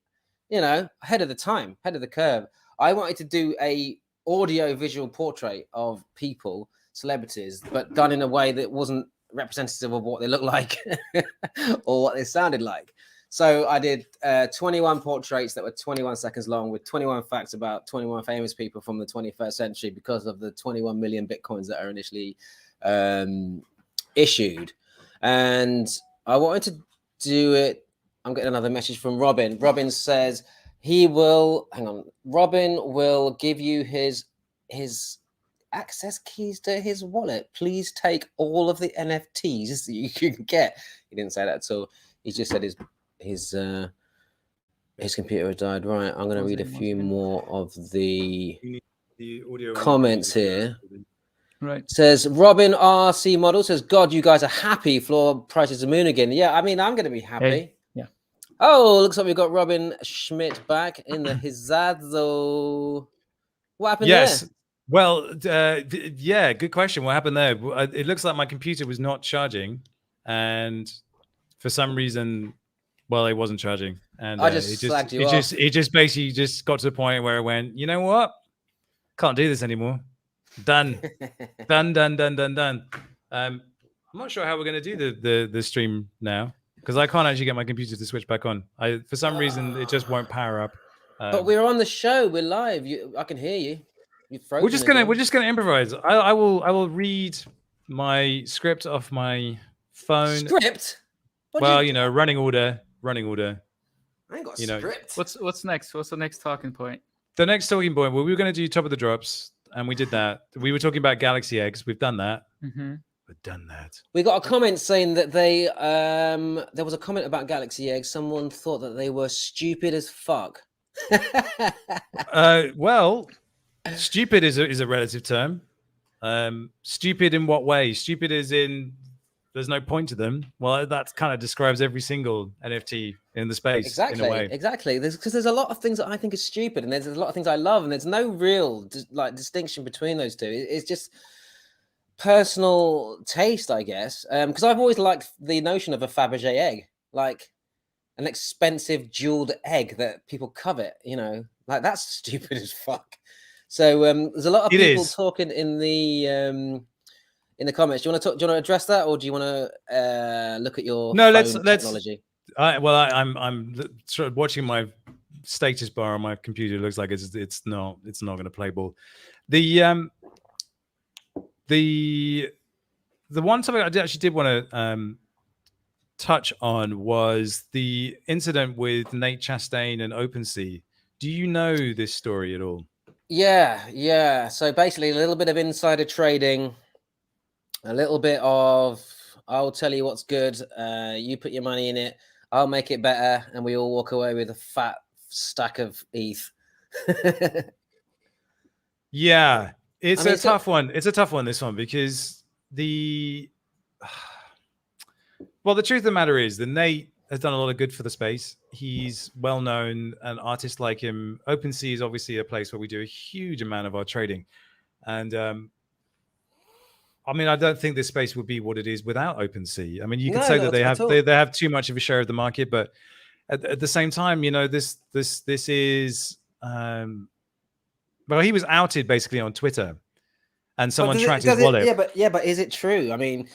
Speaker 3: ahead of the time, ahead of the curve. I wanted to do a audio-visual portrait of people, celebrities, but done in a way that wasn't representative of what they look like or what they sounded like. So I did 21 portraits that were 21 seconds long with 21 facts about 21 famous people from the 21st century because of the 21 million Bitcoins that are initially issued. And I wanted to do it. I'm getting another message from Robin. Robin says he will, hang on, Robin will give you his access keys to his wallet. Please take all of the NFTs that you can get. He didn't say that at all. He just said his computer had died. Right, I'm going to read a few more of the
Speaker 1: audio
Speaker 3: comments here.
Speaker 2: Right.
Speaker 3: Says Robin RC Model says, God, you guys are happy. Floor prices the moon again. Yeah, I mean, I'm going to be happy.
Speaker 2: Hey, yeah.
Speaker 3: Oh, looks like we've got Robin Schmidt back in the Hizazzo. What happened there?
Speaker 1: Well, yeah, good question. What happened there? It looks like my computer was not charging, and for some reason, well, it wasn't charging, and
Speaker 3: I just slagged you off.
Speaker 1: It just basically just got to the point where it went, you know what? Can't do this anymore. Done. done. I'm not sure how we're going to do the stream now because I can't actually get my computer to switch back on. For some reason, it just won't power up.
Speaker 3: But we're on the show. We're live. I can hear you.
Speaker 1: We're just gonna improvise. I will read my script off my phone.
Speaker 3: Script?
Speaker 1: Well, running order.
Speaker 3: I ain't got a script.
Speaker 2: What's next? What's the next talking point?
Speaker 1: The next talking point. Well, we were going to do top of the drops, and we did that. We were talking about galaxy eggs. We've done that.
Speaker 2: Mm-hmm.
Speaker 1: We've done that.
Speaker 3: We got a comment saying that they there was a comment about galaxy eggs. Someone thought that they were stupid as fuck.
Speaker 1: Well, stupid is a relative term. Stupid in what way? Stupid is in there's no point to them. Well, that kind of describes every single NFT in the space.
Speaker 3: Exactly.
Speaker 1: In a way.
Speaker 3: Exactly. Because there's a lot of things that I think is stupid, and there's a lot of things I love, and there's no real distinction between those two. It's just personal taste, I guess. Because I've always liked the notion of a Fabergé egg, like an expensive jeweled egg that people covet. Like that's stupid as fuck. So there's a lot of people talking in the comments. Do you want to address that, or do you want to look at your technology?
Speaker 1: I'm sort of watching my status bar on my computer. It looks like it's not going to play ball. The one topic I actually did want to touch on was the incident with Nate Chastain and OpenSea. Do you know this story at all?
Speaker 3: Yeah. So basically, a little bit of insider trading, a little bit of I'll tell you what's good. You put your money in it. I'll make it better, and we all walk away with a fat stack of ETH.
Speaker 1: Yeah, it's a tough one. It's a tough one, this one, because the truth of the matter is that Nate has done a lot of good for the space. He's well known, and artists like him. OpenSea is obviously a place where we do a huge amount of our trading, and I mean, I don't think this space would be what it is without OpenSea. I mean, you could say that they have too much of a share of the market, but at the same time, this is well, he was outed basically on Twitter, and someone tracked his wallet.
Speaker 3: Yeah, but is it true? I mean,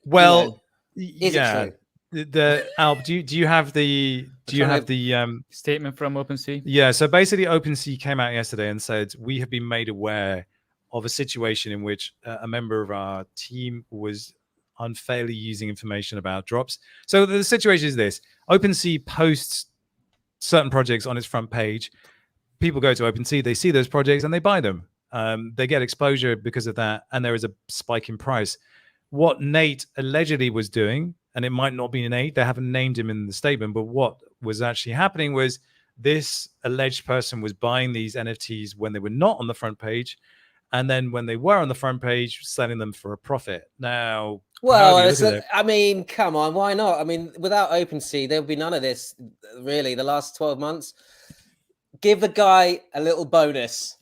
Speaker 1: well,
Speaker 3: is it true?
Speaker 1: Alp, do you have the
Speaker 2: statement from OpenSea?
Speaker 1: Yeah, so basically OpenSea came out yesterday and said we have been made aware of a situation in which a member of our team was unfairly using information about drops. So the situation is this: OpenSea posts certain projects on its front page. People go to OpenSea, they see those projects, and they buy them. They get exposure because of that, and there is a spike in price. What Nate allegedly was doing, and it might not be Nate, they haven't named him in the statement, but what was actually happening was this alleged person was buying these NFTs when they were not on the front page, and then when they were on the front page, selling them for a profit. Now,
Speaker 3: I mean, come on, why not? I mean, without OpenSea, there would be none of this, really, the last 12 months. Give the guy a little bonus.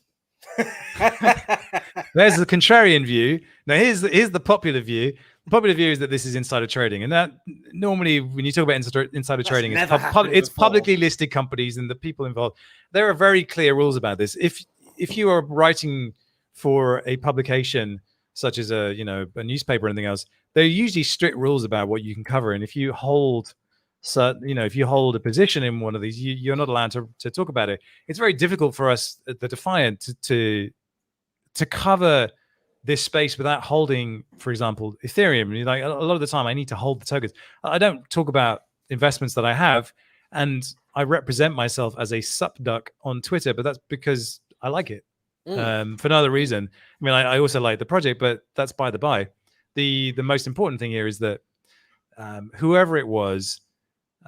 Speaker 1: There's the contrarian view. Now, here's the popular view. The popular view is that this is insider trading, and that normally, when you talk about insider trading, it's publicly listed companies and the people involved. There are very clear rules about this. If you are writing for a publication such as a newspaper or anything else, there are usually strict rules about what you can cover, and if you hold So, if you hold a position in one of these, you're not allowed to talk about it. It's very difficult for us at the Defiant to cover this space without holding, for example, Ethereum. Like a lot of the time, I need to hold the tokens. I don't talk about investments that I have, and I represent myself as a sup duck on Twitter, but that's because I like it. For no other reason. I mean, I also like the project, but that's by the by. The most important thing here is that whoever it was,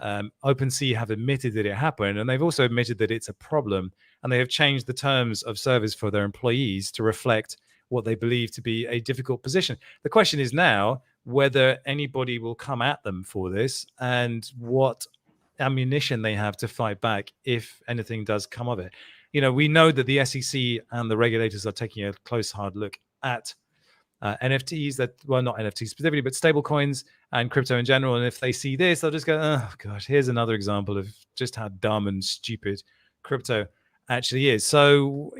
Speaker 1: OpenSea have admitted that it happened, and they've also admitted that it's a problem, and they have changed the terms of service for their employees to reflect what they believe to be a difficult position. The question is now whether anybody will come at them for this and what ammunition they have to fight back if anything does come of it. We know that the SEC and the regulators are taking a close, hard look at NFTs, not NFTs specifically, but stable coins and crypto in general. And if they see this, they'll just go, oh gosh, here's another example of just how dumb and stupid crypto actually is. So,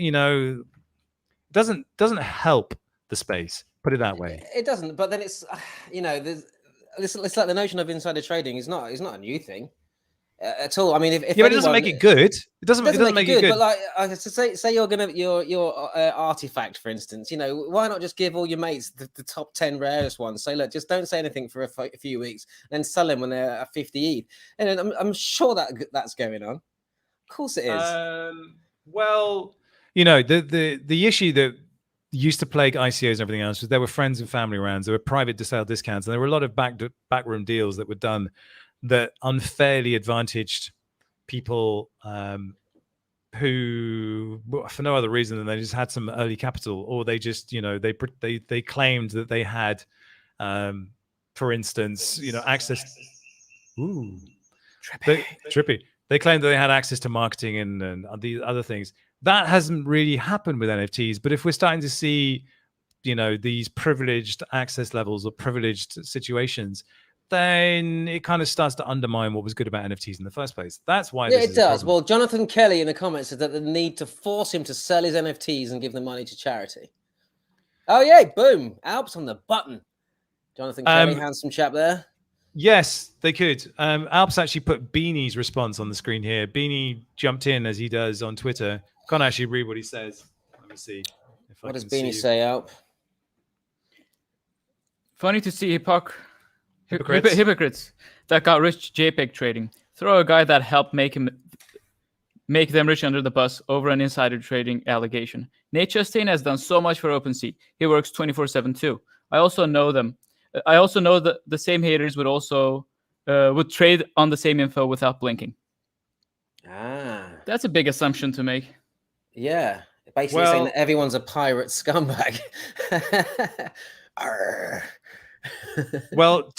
Speaker 1: doesn't help the space, put it that way.
Speaker 3: It doesn't, but then it's it's like the notion of insider trading is not a new thing at all. I mean, if
Speaker 1: but it doesn't make it good. It doesn't make it good.
Speaker 3: But like, say you're gonna your artifact, for instance. Why not just give all your mates the top 10 rarest ones? Say, look, just don't say anything for a few weeks, and then sell them when they're at 50 ETH. And I'm sure that's going on. Of course it is.
Speaker 1: Well, the issue that used to plague ICOs and everything else was there were friends and family rounds, there were private sale discounts, and there were a lot of backroom deals that were done that unfairly advantaged people who, for no other reason than they just had some early capital, or they just, they claimed that they had, for instance, access. Ooh, trippy. They claimed that they had access to marketing and the other things. That hasn't really happened with NFTs. But if we're starting to see, these privileged access levels or privileged situations, then it kind of starts to undermine what was good about NFTs in the first place. That's why.
Speaker 3: Yeah, it does. Well, Jonathan Kelly in the comments said that the need to force him to sell his NFTs and give the money to charity. Oh yeah, boom! Alps on the button. Jonathan Kelly, handsome chap there.
Speaker 1: Yes, they could. Alps actually put Beanie's response on the screen here. Beanie jumped in as he does on Twitter. Can't actually read what he says. Let me see.
Speaker 3: What does Beanie say, Alp?
Speaker 2: Funny to see hypocrites that got rich JPEG trading. Throw a guy that helped make them rich under the bus over an insider trading allegation. Nate Chastain has done so much for OpenSea. He works 24/7 too. I also know that the same haters would trade on the same info without blinking. That's a big assumption to make.
Speaker 3: Yeah, basically saying that everyone's a pirate scumbag.
Speaker 1: Well,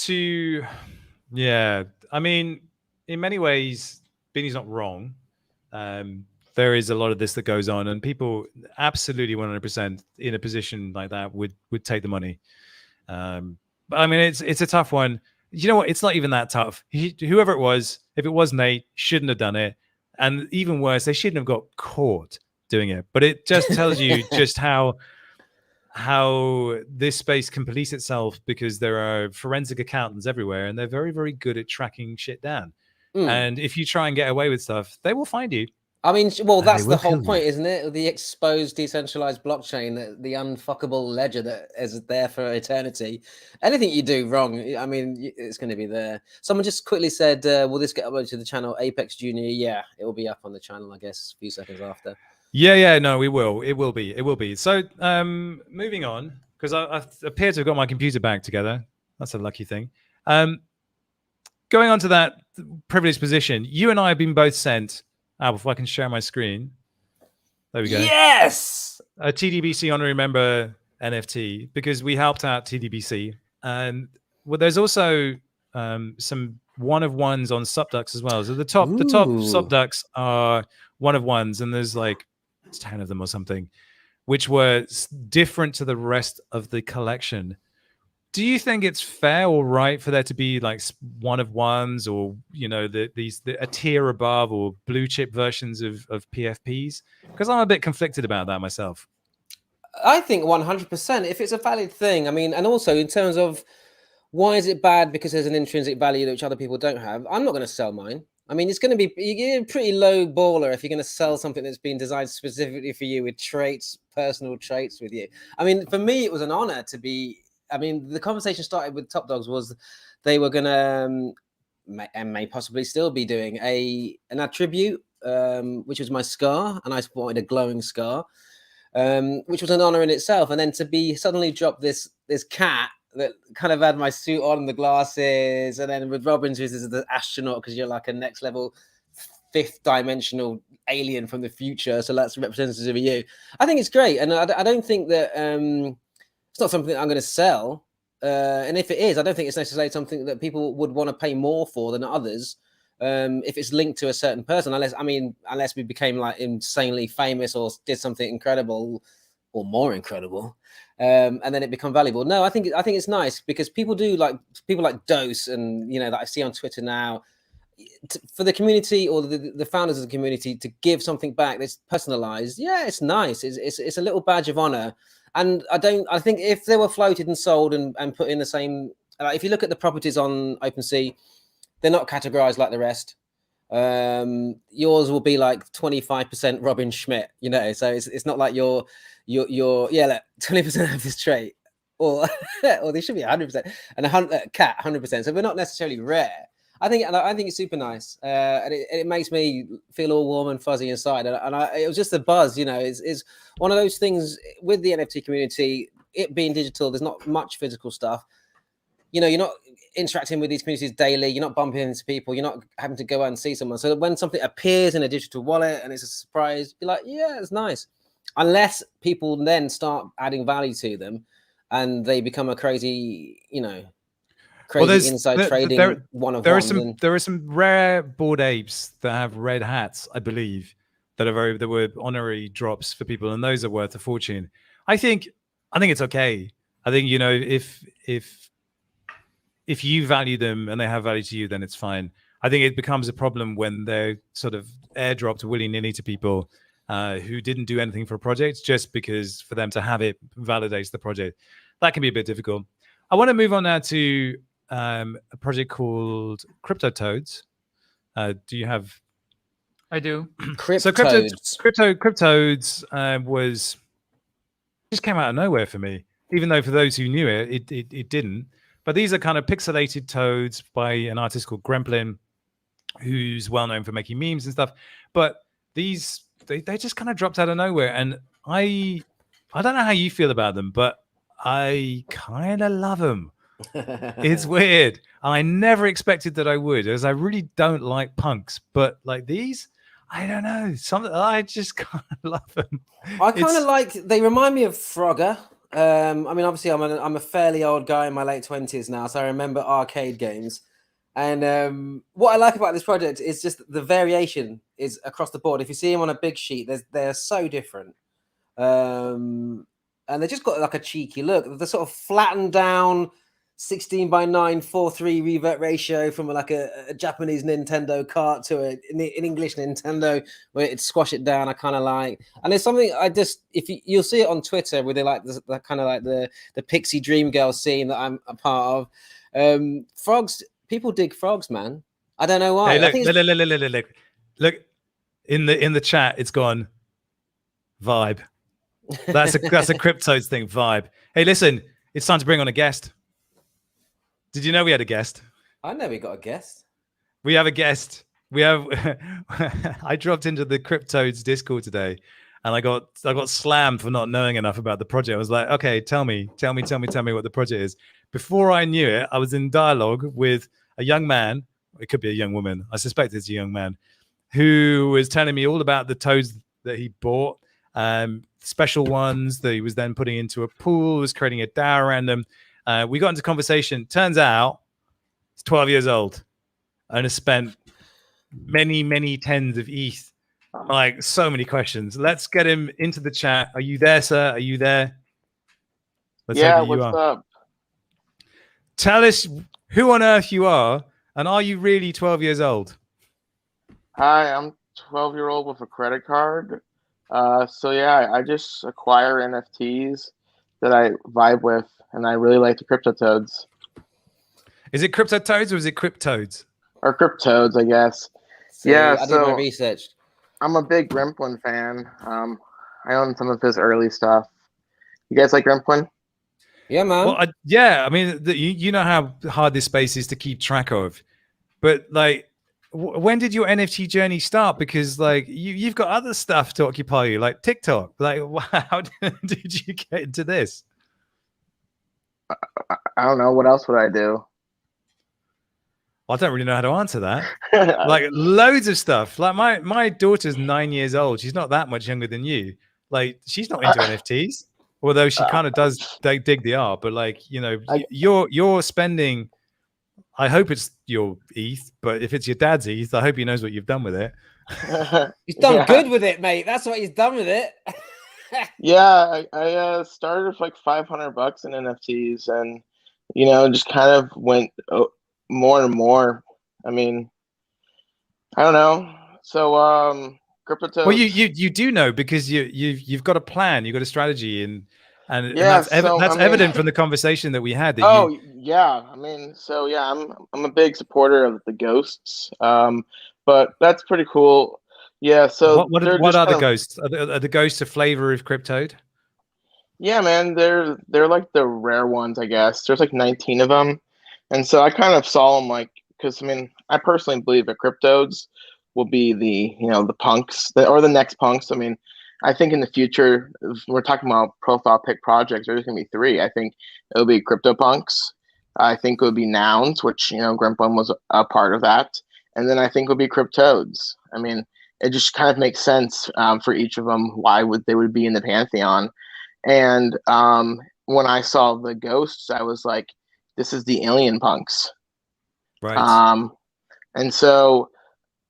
Speaker 1: I mean, in many ways, Beanie's not wrong. There is a lot of this that goes on, and people absolutely 100% in a position like that would take the money. But I mean, it's a tough one. You know what? It's not even that tough. Whoever it was, if it was Nate, shouldn't have done it. And even worse, they shouldn't have got caught doing it. But it just tells you just how this space can police itself, because there are forensic accountants everywhere, and they're very, very good at tracking shit down. And if you try and get away with stuff, they will find you.
Speaker 3: I mean, well, that's the whole point, isn't it? The exposed decentralized blockchain, the unfuckable ledger that is there for eternity. Anything you do wrong, I mean, it's going to be there. Someone just quickly said, will this get uploaded to the channel Apex Junior? Yeah, it will be up on the channel, I guess, a few seconds after.
Speaker 1: Yeah, no, we will. It will be. So moving on, because I appear to have got my computer back together. That's a lucky thing. Going on to that privileged position, you and I have been both sent, if I can share my screen. There we go.
Speaker 3: Yes!
Speaker 1: A TDBC honorary member NFT, because we helped out TDBC. And there's also some one-of-ones on subducks as well. So the top subducks are one-of-ones, and there's like 10 of them or something, which were different to the rest of the collection. Do you think it's fair or right for there to be like one-of-ones, or a tier above, or blue chip versions of PFPs? Because I'm a bit conflicted about that myself.
Speaker 3: I think 100%. If it's a valid thing, I mean, and also in terms of Why is it bad? Because there's an intrinsic value which other people don't have. I'm not going to sell mine. I mean, it's going to be you're a pretty low baller if you're going to sell something that's been designed specifically for you with traits, personal traits with you. I mean, for me, it was an honor to be. I mean, the conversation started with Top Dogs was they were going to and may possibly still be doing an attribute, which was my scar, and I wanted a glowing scar, which was an honor in itself. And then to be suddenly dropped this cat that kind of had my suit on, the glasses, and then with Robin's, who's the astronaut, because you're like a next level, fifth dimensional alien from the future. So that's representative of you. I think it's great, and I don't think that it's not something that I'm going to sell. And if it is, I don't think it's necessarily something that people would want to pay more for than others. If it's linked to a certain person, unless we became like insanely famous or did something incredible or more incredible, and then it become valuable. No, I think it's nice because people like Dose and that I see on Twitter now, for the community or the founders of the community to give something back that's personalized. Yeah, it's nice. It's a little badge of honor. And I think if they were floated and sold and put in the same, if you look at the properties on OpenSea, they're not categorized like the rest. Yours will be like 25% Robin Schmidt, so it's not like you're 20% of this trait, or they should be 100%, and a cat 100%. So we're not necessarily rare. I think it's super nice, and it makes me feel all warm and fuzzy inside. And it was just a buzz, It's one of those things with the NFT community. It being digital, there's not much physical stuff. You're not interacting with these communities daily. You're not bumping into people. You're not having to go out and see someone. So when something appears in a digital wallet and it's a surprise, you're like, yeah, it's nice. Unless people then start adding value to them, and they become a crazy, crazy inside trading
Speaker 1: there are some rare Bored Apes that have red hats, I believe, that were honorary drops for people, and those are worth a fortune. I think it's okay. I think if you value them and they have value to you, then it's fine. I think it becomes a problem when they're sort of airdropped willy-nilly to people who didn't do anything for a project, just because for them to have it validates the project. That can be a bit difficult. I want to move on now to a project called CryptoToadz. Do you have?
Speaker 2: I do.
Speaker 3: CryptoToadz.
Speaker 1: CryptoToadz was just came out of nowhere for me, even though for those who knew it didn't. But these are kind of pixelated toads by an artist called Gremplin, who's well known for making memes and stuff. But these they just kind of dropped out of nowhere, and I don't know how you feel about them, but I kind of love them. It's weird. I never expected that I would, as I really don't like punks, but like these, I don't know. I just kind of love them.
Speaker 3: I kind of they remind me of Frogger. I mean, obviously, I'm a fairly old guy in my late 20s now, so I remember arcade games. And what I like about this project is just the variation is across the board. If you see them on a big sheet, they're so different. And they just got like a cheeky look. They're sort of flattened down 16:9 4:3 revert ratio from like a Japanese Nintendo cart to an English Nintendo where it squash it down. I kind of like, and there's something you'll see it on Twitter where they like the kind of like the Pixie Dream Girl scene that I'm a part of. Frogs, people dig frogs, man. I don't know why.
Speaker 1: Hey, look in the chat. It's gone vibe. That's a CryptoToadz thing, vibe. Hey, listen, it's time to bring on a guest. Did you know we had a guest?
Speaker 3: I know we got a guest.
Speaker 1: We have a guest. I dropped into the CryptoDads Discord today, and I got slammed for not knowing enough about the project. I was like, okay, tell me what the project is. Before I knew it, I was in dialogue with a young man. It could be a young woman. I suspect it's a young man who was telling me all about the toads that he bought, special ones that he was then putting into a pool, was creating a DAO around them. We got into conversation. Turns out he's 12 years old and has spent many, many tens of ETH. Like, so many questions. Let's get him into the chat. Are you there, sir? Are you there?
Speaker 4: What's up?
Speaker 1: Tell us who on earth you are, and are you really 12 years old?
Speaker 4: Hi, I'm 12-year-old with a credit card. So yeah, I just acquire NFTs that I vibe with, and I really like the CryptoToadz.
Speaker 1: Is it CryptoToads or is it CrypToadz?
Speaker 4: Or CrypToadz, I guess.
Speaker 3: See,
Speaker 4: Yeah,
Speaker 3: I did my
Speaker 4: so
Speaker 3: research.
Speaker 4: I'm a big Grimplin fan. I own some of his early stuff. You guys like Grimplin?
Speaker 3: Yeah, man.
Speaker 1: Well, yeah. I mean, you know how hard this space is to keep track of, but like, when did your NFT journey start? Because like you've got other stuff to occupy you, like TikTok. Like, how did you get into this?
Speaker 4: I don't know. What else would I do?
Speaker 1: I don't really know how to answer that. Like loads of stuff. Like my daughter's 9 years old. She's not that much younger than you. Like she's not into NFTs, although she kind of does dig the art. But like, you know, you're spending. I hope it's your ETH, but if it's your dad's ETH, I hope he knows what you've done with it.
Speaker 3: He's done good with it, mate. That's what he's done with it.
Speaker 4: Yeah, I started with like $500 in NFTs, and you know, just kind of went more and more. I mean, I don't know. So CryptoToadz.
Speaker 1: Well, you do know because you've got a plan, you've got a strategy, and
Speaker 4: Yeah,
Speaker 1: that's evident from the conversation that we had. That
Speaker 4: yeah, I mean, so yeah, I'm a big supporter of the ghosts, but that's pretty cool. Yeah, so
Speaker 1: what are the ghosts? Are the ghosts a flavor of CryptoToad?
Speaker 4: Yeah, man, they're like the rare ones, I guess. There's like 19 of them, and so I kind of saw them like, because I mean, I personally believe that CryptoDads will be the punks or the next punks. I mean, I think in the future, if we're talking about profile pick projects, there's gonna be three. I think it'll be CryptoPunks. I think it would be Nouns, which Grimplin was a part of that, and then I think it would be CryptoDads. I mean, it just kind of makes sense for each of them why they would be in the pantheon. And when I saw the ghosts, I was like, this is the alien punks.
Speaker 1: Right.
Speaker 4: And so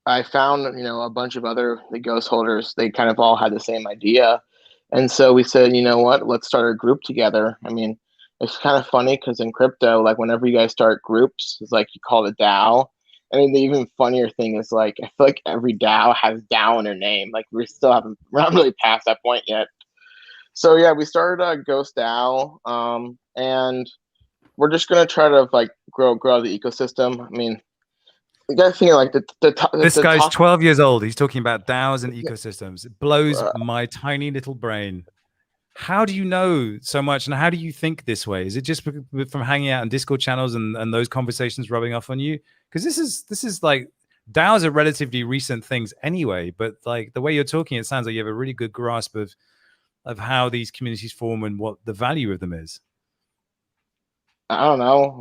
Speaker 4: I found, a bunch of the ghost holders. They kind of all had the same idea. And so we said, you know what, let's start a group together. I mean, it's kind of funny because in crypto, like whenever you guys start groups, it's like you call it DAO. I mean, the even funnier thing is like, I feel like every DAO has DAO in their name. Like we're not really past that point yet. So yeah, we started a Ghost DAO, and we're just gonna try to like grow the ecosystem. I mean, you gotta think like
Speaker 1: this guy's 12 years old. He's talking about DAOs and ecosystems. It blows my tiny little brain. How do you know so much, and how do you think this way? Is it just from hanging out in Discord channels and those conversations rubbing off on you? Because this is like DAOs are relatively recent things anyway. But like the way you're talking, it sounds like you have a really good grasp of how these communities form and what the value of them is.
Speaker 4: I don't know.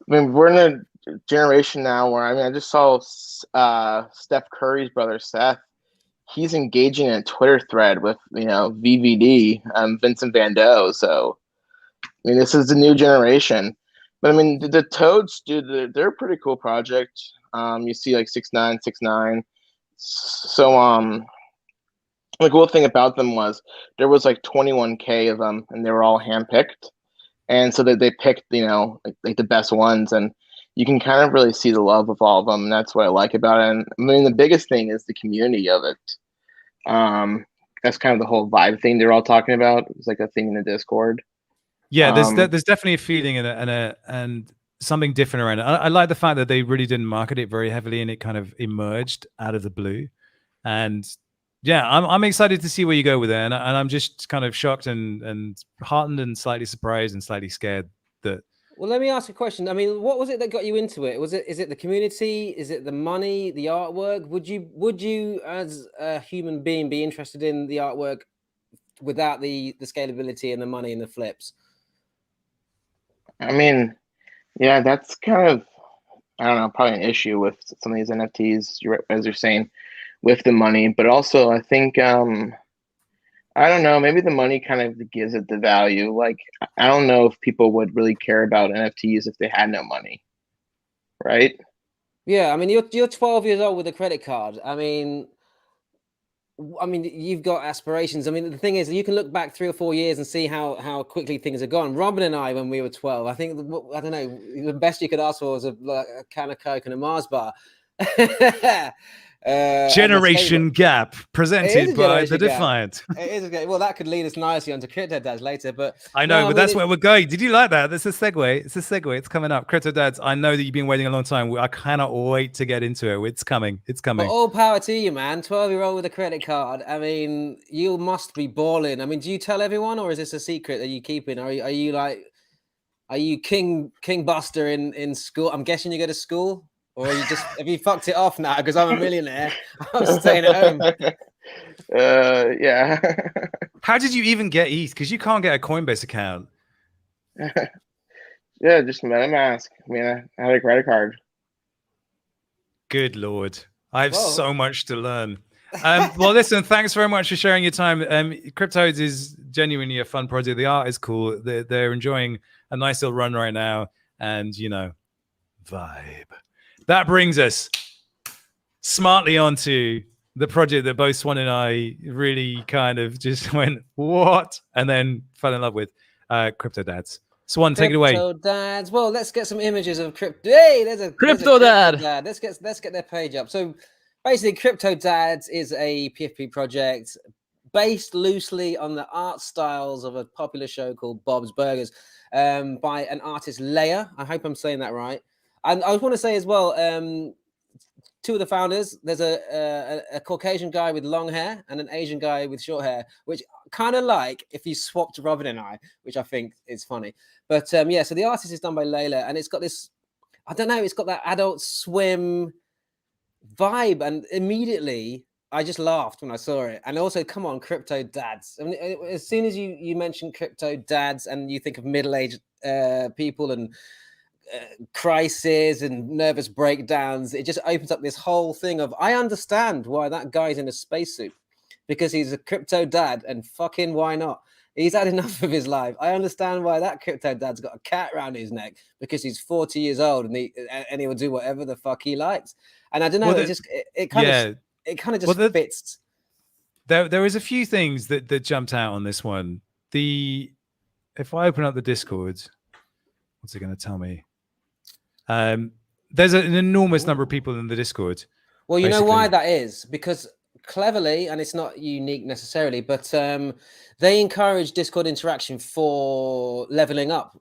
Speaker 4: We're in a generation now where, I just saw Steph Curry's brother, Seth. He's engaging in a Twitter thread with, VVD, Vincent Van Gogh. So, I mean, this is the new generation. But I mean, the Toads, dude, they're a pretty cool project. You see like 6969. So, the cool thing about them was there was like 21K of them, and they were all handpicked. And so that they picked, like the best ones, and you can kind of really see the love of all of them. And that's what I like about it. And I mean, the biggest thing is the community of it. That's kind of the whole vibe thing they're all talking about. It's like a thing in the Discord.
Speaker 1: Yeah, there's definitely a feeling and something different around it. I like the fact that they really didn't market it very heavily, and it kind of emerged out of the blue. And yeah, I'm excited to see where you go with it, and I'm just kind of shocked and heartened and slightly surprised and slightly scared that.
Speaker 3: Well, let me ask a question. I mean, what was it that got you into it? Is it the community? Is it the money, the artwork? Would you as a human being be interested in the artwork without the scalability and the money and the flips?
Speaker 4: I mean, yeah, that's kind of, I don't know, probably an issue with some of these NFTs, as you're saying, with the money. But also, I think, I don't know, maybe the money kind of gives it the value. Like, I don't know if people would really care about NFTs if they had no money, right?
Speaker 3: Yeah, I mean, you're 12 years old with a credit card. I mean, you've got aspirations. I mean, the thing is, you can look back 3 or 4 years and see how quickly things have gone. Robin and I, when we were 12, I think, I don't know, the best you could ask for was a can of Coke and a Mars bar.
Speaker 1: Generation Gap, presented by the
Speaker 3: Generation Gap.
Speaker 1: Defiant.
Speaker 3: It is. Well, that could lead us nicely onto CryptoDads later, but
Speaker 1: I know, but that's where we're going. Did you like that? That's a segue. It's a segue. It's coming up. CryptoDads, I know that you've been waiting a long time. I cannot wait to get into it. It's coming. It's coming.
Speaker 3: But all power to you, man. 12-year-old with a credit card. I mean, you must be balling. I mean, do you tell everyone, or is this a secret that you keeping? Are you King Buster in school? I'm guessing you go to school, or are you just have you fucked it off now? Because I'm a millionaire. I'm staying at home.
Speaker 4: Yeah.
Speaker 1: How did you even get ETH? Because you can't get a Coinbase account.
Speaker 4: Yeah, just MetaMask. I mean, I had a credit card.
Speaker 1: Good Lord. I have so much to learn. Well, listen, thanks very much for sharing your time. CryptoDads is genuinely a fun project. The art is cool. They're enjoying a nice little run right now. And, you know, vibe. That brings us smartly onto the project that both Swan and I really kind of just went, what? And then fell in love with, CryptoDads. Swan, take it away.
Speaker 3: CryptoDads. Well, let's get some images of crypto. Hey, there's a
Speaker 2: CryptoDad.
Speaker 3: Let's get their page up. So basically, CryptoDads is a PFP project based loosely on the art styles of a popular show called Bob's Burgers, by an artist, Leia. I hope I'm saying that right. And I want to say as well, two of the founders, there's a Caucasian guy with long hair and an Asian guy with short hair, which kind of like if you swapped Robin and I, which I think is funny. But yeah, so the artist is done by Layla, and it's got this, I don't know, it's got that Adult Swim vibe. And immediately I just laughed when I saw it. And also, come on, CryptoDads. I mean, as soon as you mention CryptoDads and you think of middle-aged people and crisis and nervous breakdowns, it just opens up this whole thing of, I understand why that guy's in a spacesuit, because he's a crypto dad, and fucking why not? He's had enough of his life. I understand why that crypto dad's got a cat around his neck, because he's 40 years old and he will do whatever the fuck he likes. And I don't know, it kind of just fits.
Speaker 1: There is a few things that jumped out on this one. If I open up the Discord, what's it going to tell me? There's an enormous number of people in the Discord.
Speaker 3: Well, you know why that is? Because cleverly, and it's not unique necessarily, but they encourage Discord interaction for leveling up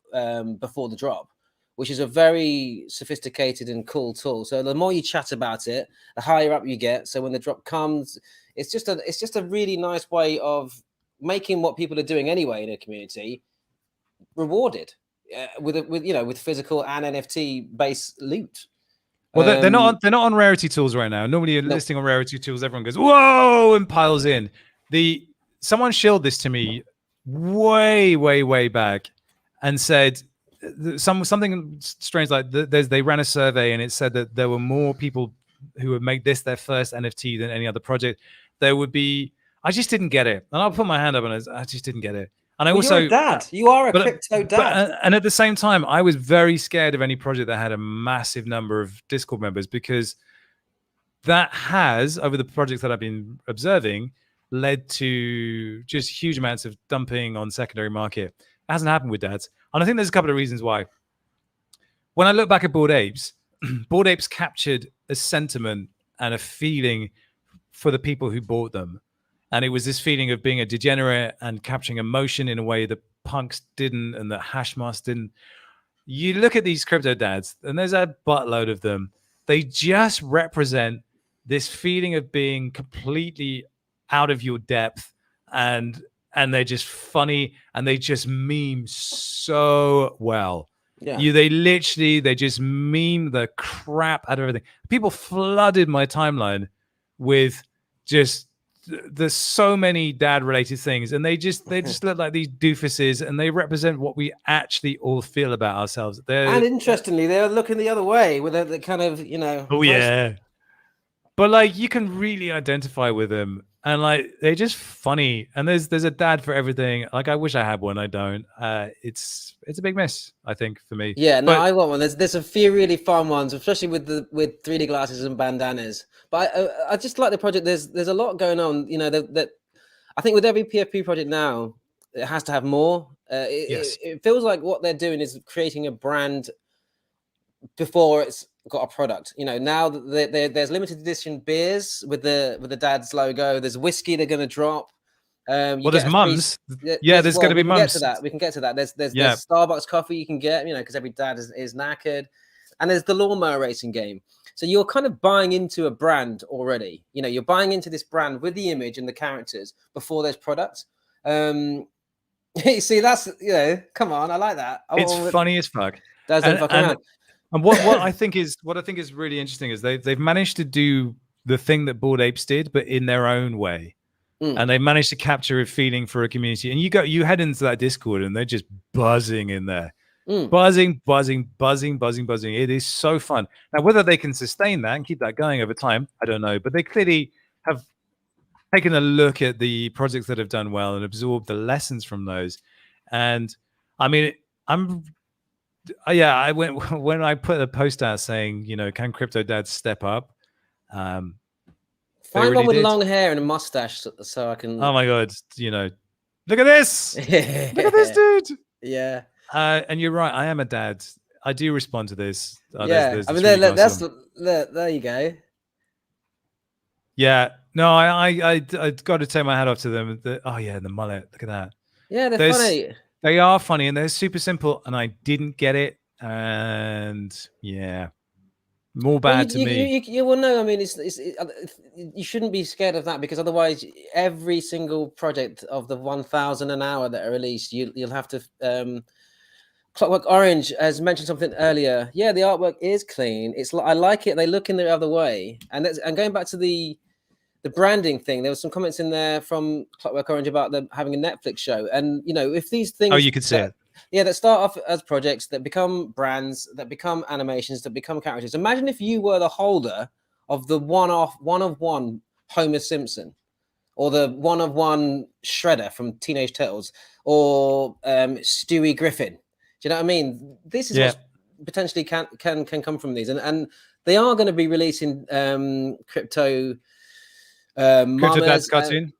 Speaker 3: before the drop, which is a very sophisticated and cool tool. So the more you chat about it, the higher up you get. So when the drop comes, it's just a really nice way of making what people are doing anyway in a community rewarded. With physical and NFT based loot.
Speaker 1: Well, they're not on rarity tools right now. Normally, you're listing on rarity tools, everyone goes whoa and piles in. Someone shilled this to me way back and said something strange like they ran a survey and it said that there were more people who would make this their first NFT than any other project. There would be. I just didn't get it, and I'll put my hand up and I just didn't get it. And I also,
Speaker 3: you're a dad. You are a crypto dad.
Speaker 1: And at the same time, I was very scared of any project that had a massive number of Discord members, because that has, over the projects that I've been observing, led to just huge amounts of dumping on secondary market. It hasn't happened with dads. And I think there's a couple of reasons why. When I look back at Bored Apes, Bored Apes captured a sentiment and a feeling for the people who bought them. And it was this feeling of being a degenerate and capturing emotion in a way that punks didn't and that Hashmas didn't. You look at these crypto dads, and there's a buttload of them. They just represent this feeling of being completely out of your depth, and they're just funny, and they just meme so well.
Speaker 3: Yeah.
Speaker 1: They just meme the crap out of everything. People flooded my timeline with just there's so many dad related things, and they just look like these doofuses, and they represent what we actually all feel about ourselves.
Speaker 3: And interestingly, they're looking the other way with the kind of,
Speaker 1: yeah, but like you can really identify with them, and like they're just funny, and there's a dad for everything. Like I wish I had one. I don't. It's a big miss, I think, for me.
Speaker 3: Yeah, no, I want one. There's a few really fun ones, especially with 3D glasses and bandanas. But I just like the project. There's a lot going on. That I think with every PFP project now, it has to have more. It feels like what they're doing is creating a brand before it's got a product. You know, now there's limited edition beers with the Dad's logo. There's whiskey they're going to drop.
Speaker 1: Well, there's mums. Yeah, there's going to be mums.
Speaker 3: We can get to that. There's
Speaker 1: Yeah.
Speaker 3: Starbucks coffee you can get, you know, because every dad is knackered. And there's the lawnmower racing game. So you're kind of buying into a brand already. You know, you're buying into this brand with the image and the characters before there's product. You see, that's, you know, come on, I like that.
Speaker 1: It's funny as fuck.
Speaker 3: Doesn't fuck around.
Speaker 1: And what I think is really interesting is they've managed to do the thing that Bored Apes did, but in their own way. And they managed to capture a feeling for a community. And you head into that Discord and they're just buzzing in there. Buzzing. It is so fun. Now, whether they can sustain that and keep that going over time, I don't know. But they clearly have taken a look at the projects that have done well and absorbed the lessons from those. And I mean, I went when I put a post out saying, you know, can CryptoDads step up?
Speaker 3: Find one with long hair and a mustache so I can.
Speaker 1: Oh my god, you know, look at this! Look at this dude!
Speaker 3: Yeah.
Speaker 1: And you're right. I am a dad. I do respond to this.
Speaker 3: Yeah. I mean, there you go.
Speaker 1: Yeah. No, I got to take my hat off to them. Oh yeah, the mullet. Look at that.
Speaker 3: Yeah, they're funny.
Speaker 1: They are funny and they're super simple. And I didn't get it. And yeah, more bad to me.
Speaker 3: Well, no, I mean, you shouldn't be scared of that because otherwise, every single project of the 1,000 an hour that are released, you'll have to. Clockwork Orange has mentioned something earlier. Yeah, the artwork is clean. I like it. They look in the other way. And going back to the branding thing, there was some comments in there from Clockwork Orange about them having a Netflix show. And you know, if these things,
Speaker 1: you could see it.
Speaker 3: Yeah, that start off as projects that become brands, that become animations, that become characters. Imagine if you were the holder of the one of one Homer Simpson, or the one of one Shredder from Teenage Turtles, or Stewie Griffin. Do you know what I mean? This is what potentially can come from these, and they are going to be releasing CryptoDads
Speaker 1: cartoon,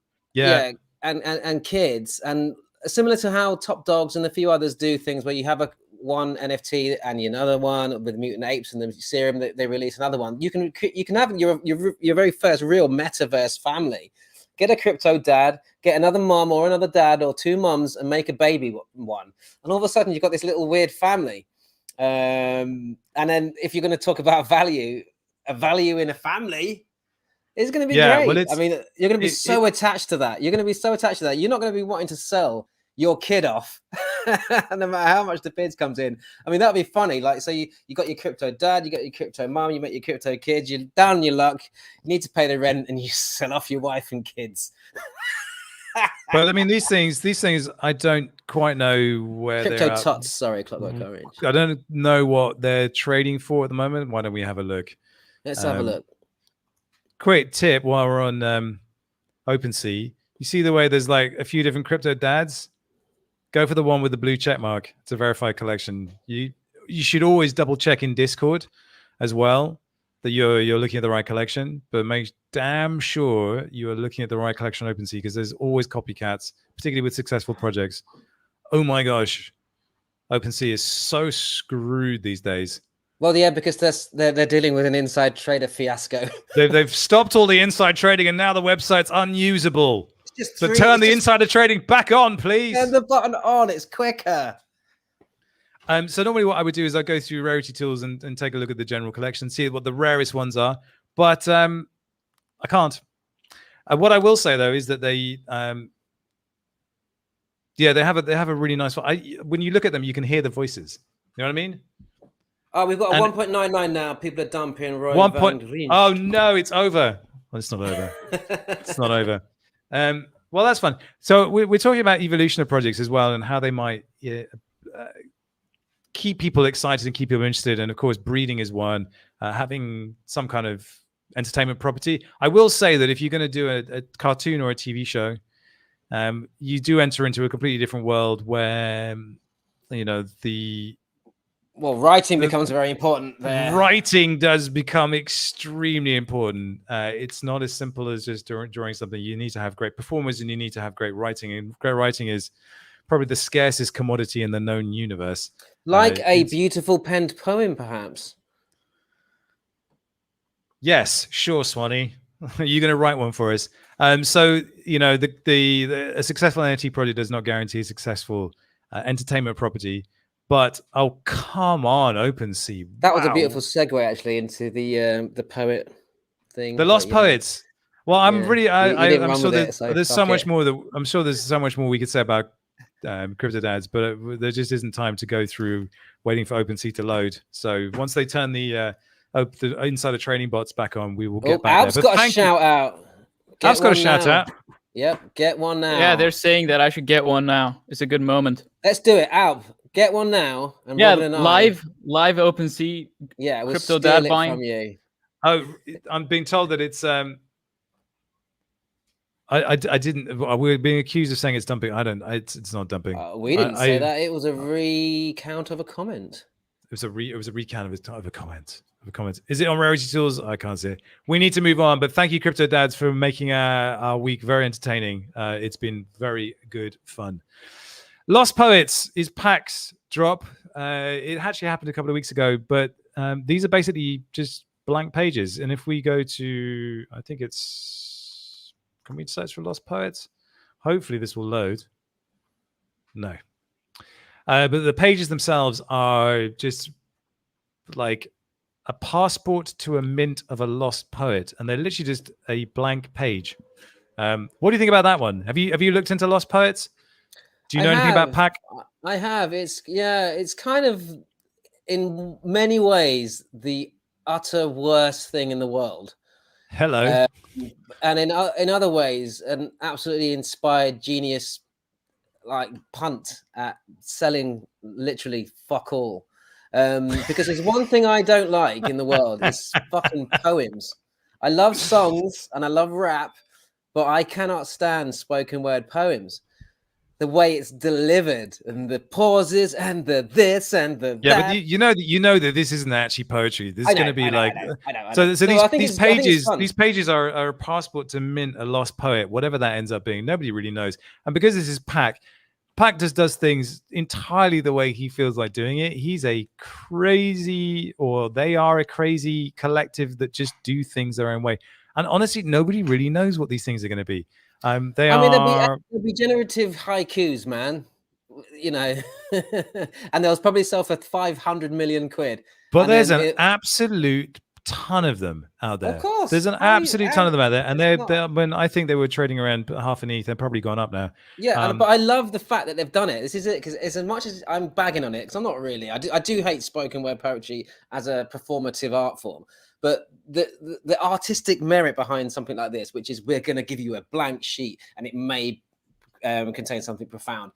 Speaker 3: and kids, and similar to how Top Dogs and a few others do things where you have one NFT and another one with Mutant Apes and the serum that they release another one. You can have your very first real metaverse family. Get a CryptoDad, get another mom or another dad or two moms and make a baby one. And all of a sudden you've got this little weird family. And then if you're going to talk about a value in a family is going to be great. Well, I mean, you're going to be so attached to that. You're going to be so attached to that. You're not going to be wanting to sell your kid off no matter how much the bids comes in. I mean, that'd be funny. Like, so you got your crypto dad, you got your crypto mom, you make your crypto kids, you're down on your luck, you need to pay the rent, and you sell off your wife and kids.
Speaker 1: But I mean, these things, I don't quite know where they're at.
Speaker 3: CryptoTots, sorry, Clockwork Orange.
Speaker 1: I don't know what they're trading for at the moment. Why don't we have a look?
Speaker 3: Let's have a look.
Speaker 1: Quick tip while we're on OpenSea. You see the way there's like a few different crypto dads? Go for the one with the blue check mark. It's a verified collection. You should always double check in Discord as well that you're looking at the right collection, but make damn sure you are looking at the right collection on OpenSea because there's always copycats, particularly with successful projects. Oh my gosh, OpenSea is so screwed these days.
Speaker 3: Well, yeah, because they're dealing with an inside trader fiasco.
Speaker 1: They've stopped all the inside trading and now the website's unusable. So turn the insider trading back on, please.
Speaker 3: Turn the button on. It's quicker.
Speaker 1: So normally what I would do is I go through rarity tools and take a look at the general collection, see what the rarest ones are. But I can't. What I will say though is that they have a really nice one. When you look at them, you can hear the voices. You know what I mean?
Speaker 3: Oh, we've got a 1.99 now. People are dumping.
Speaker 1: Oh no, it's over. Well, it's not over. It's not over. Well, that's fun. So we're talking about evolution of projects as well and how they might keep people excited and keep people interested. And of course, breeding is one. Having some kind of entertainment property. I will say that if you're going to do a cartoon or a TV show, you do enter into a completely different world where, you know,
Speaker 3: writing becomes very important there.
Speaker 1: Writing does become extremely important. It's not as simple as just drawing something. You need to have great performers and you need to have great writing. And great writing is probably the scarcest commodity in the known universe.
Speaker 3: Like a
Speaker 1: It's-
Speaker 3: beautiful penned poem, perhaps.
Speaker 1: Yes, sure, Swanee. You're going to write one for us. So you know, a successful NFT project does not guarantee a successful entertainment property. But oh, come on, OpenSea!
Speaker 3: That was a
Speaker 1: Wow.
Speaker 3: beautiful segue, actually, into the poet thing.
Speaker 1: The
Speaker 3: but,
Speaker 1: Lost
Speaker 3: you know,
Speaker 1: Poets. Well, I'm
Speaker 3: yeah.
Speaker 1: really,
Speaker 3: You didn't
Speaker 1: I'm
Speaker 3: run
Speaker 1: sure
Speaker 3: with
Speaker 1: that
Speaker 3: it, so
Speaker 1: there's so
Speaker 3: fuck
Speaker 1: much
Speaker 3: it.
Speaker 1: more that I'm sure there's so much more we could say about CryptoDads, but there just isn't time to go through waiting for OpenSea to load. So once they turn the insider training bots back on, we will get back
Speaker 3: Alp's
Speaker 1: there. But
Speaker 3: got a
Speaker 1: thank you.
Speaker 3: shout out.
Speaker 1: Alp's got a
Speaker 3: one
Speaker 1: shout
Speaker 3: now.
Speaker 1: out.
Speaker 3: Yep, get one now.
Speaker 2: Yeah, they're saying that I should get one now. It's a good moment.
Speaker 3: Let's do it, Alp. Get one now. And
Speaker 2: Yeah,
Speaker 3: Robin and
Speaker 2: live OpenSea.
Speaker 3: Yeah, we'll
Speaker 2: Crypto
Speaker 3: steal
Speaker 2: Dad
Speaker 3: it
Speaker 2: buying.
Speaker 3: from you.
Speaker 1: Oh, I'm being told that it's I didn't. We're being accused of saying it's dumping. I don't. It's not dumping.
Speaker 3: We didn't say that. It was a recount of a comment.
Speaker 1: It was a recount of a comment. Is it on Rarity Tools? I can't see it. We need to move on. But thank you, CryptoDads, for making our week very entertaining. It's been very good fun. Lost Poets is PAX drop. It actually happened a couple of weeks ago, but these are basically just blank pages. And if we go to, I think it's, can we search for Lost Poets? Hopefully this will load. No. But the pages themselves are just like a passport to a mint of a lost poet, and they're literally just a blank page. What do you think about that one? Have you looked into Lost Poets? Do you know anything about PAC?
Speaker 3: I have. It's kind of in many ways the utter worst thing in the world.
Speaker 1: Hello.
Speaker 3: And in other ways, an absolutely inspired genius, like punt at selling literally fuck all. Because there's one thing I don't like in the world, it's fucking poems. I love songs and I love rap, but I cannot stand spoken word poems. The way it's delivered and the pauses and the this and the that.
Speaker 1: But you know that this isn't actually poetry. This is going to be like so these pages are a passport to mint a lost poet, whatever that ends up being. Nobody really knows. And because this is PAC just does things entirely the way he feels like doing it. He's a crazy, or they are a crazy collective that just do things their own way. And honestly, nobody really knows what these things are going to be. There'll
Speaker 3: be generative haikus, man. You know, and they'll probably sell for 500 million quid.
Speaker 1: But there's an absolute ton of them out there.
Speaker 3: Of course,
Speaker 1: there's an absolute ton of them out there, and they're when I think they were trading around half an ETH, they're probably gone up now.
Speaker 3: Yeah, but I love the fact that they've done it. This is it, because as much as I'm bagging on it, because I'm not really. I do hate spoken word poetry as a performative art form. But the artistic merit behind something like this, which is we're going to give you a blank sheet and it may contain something profound.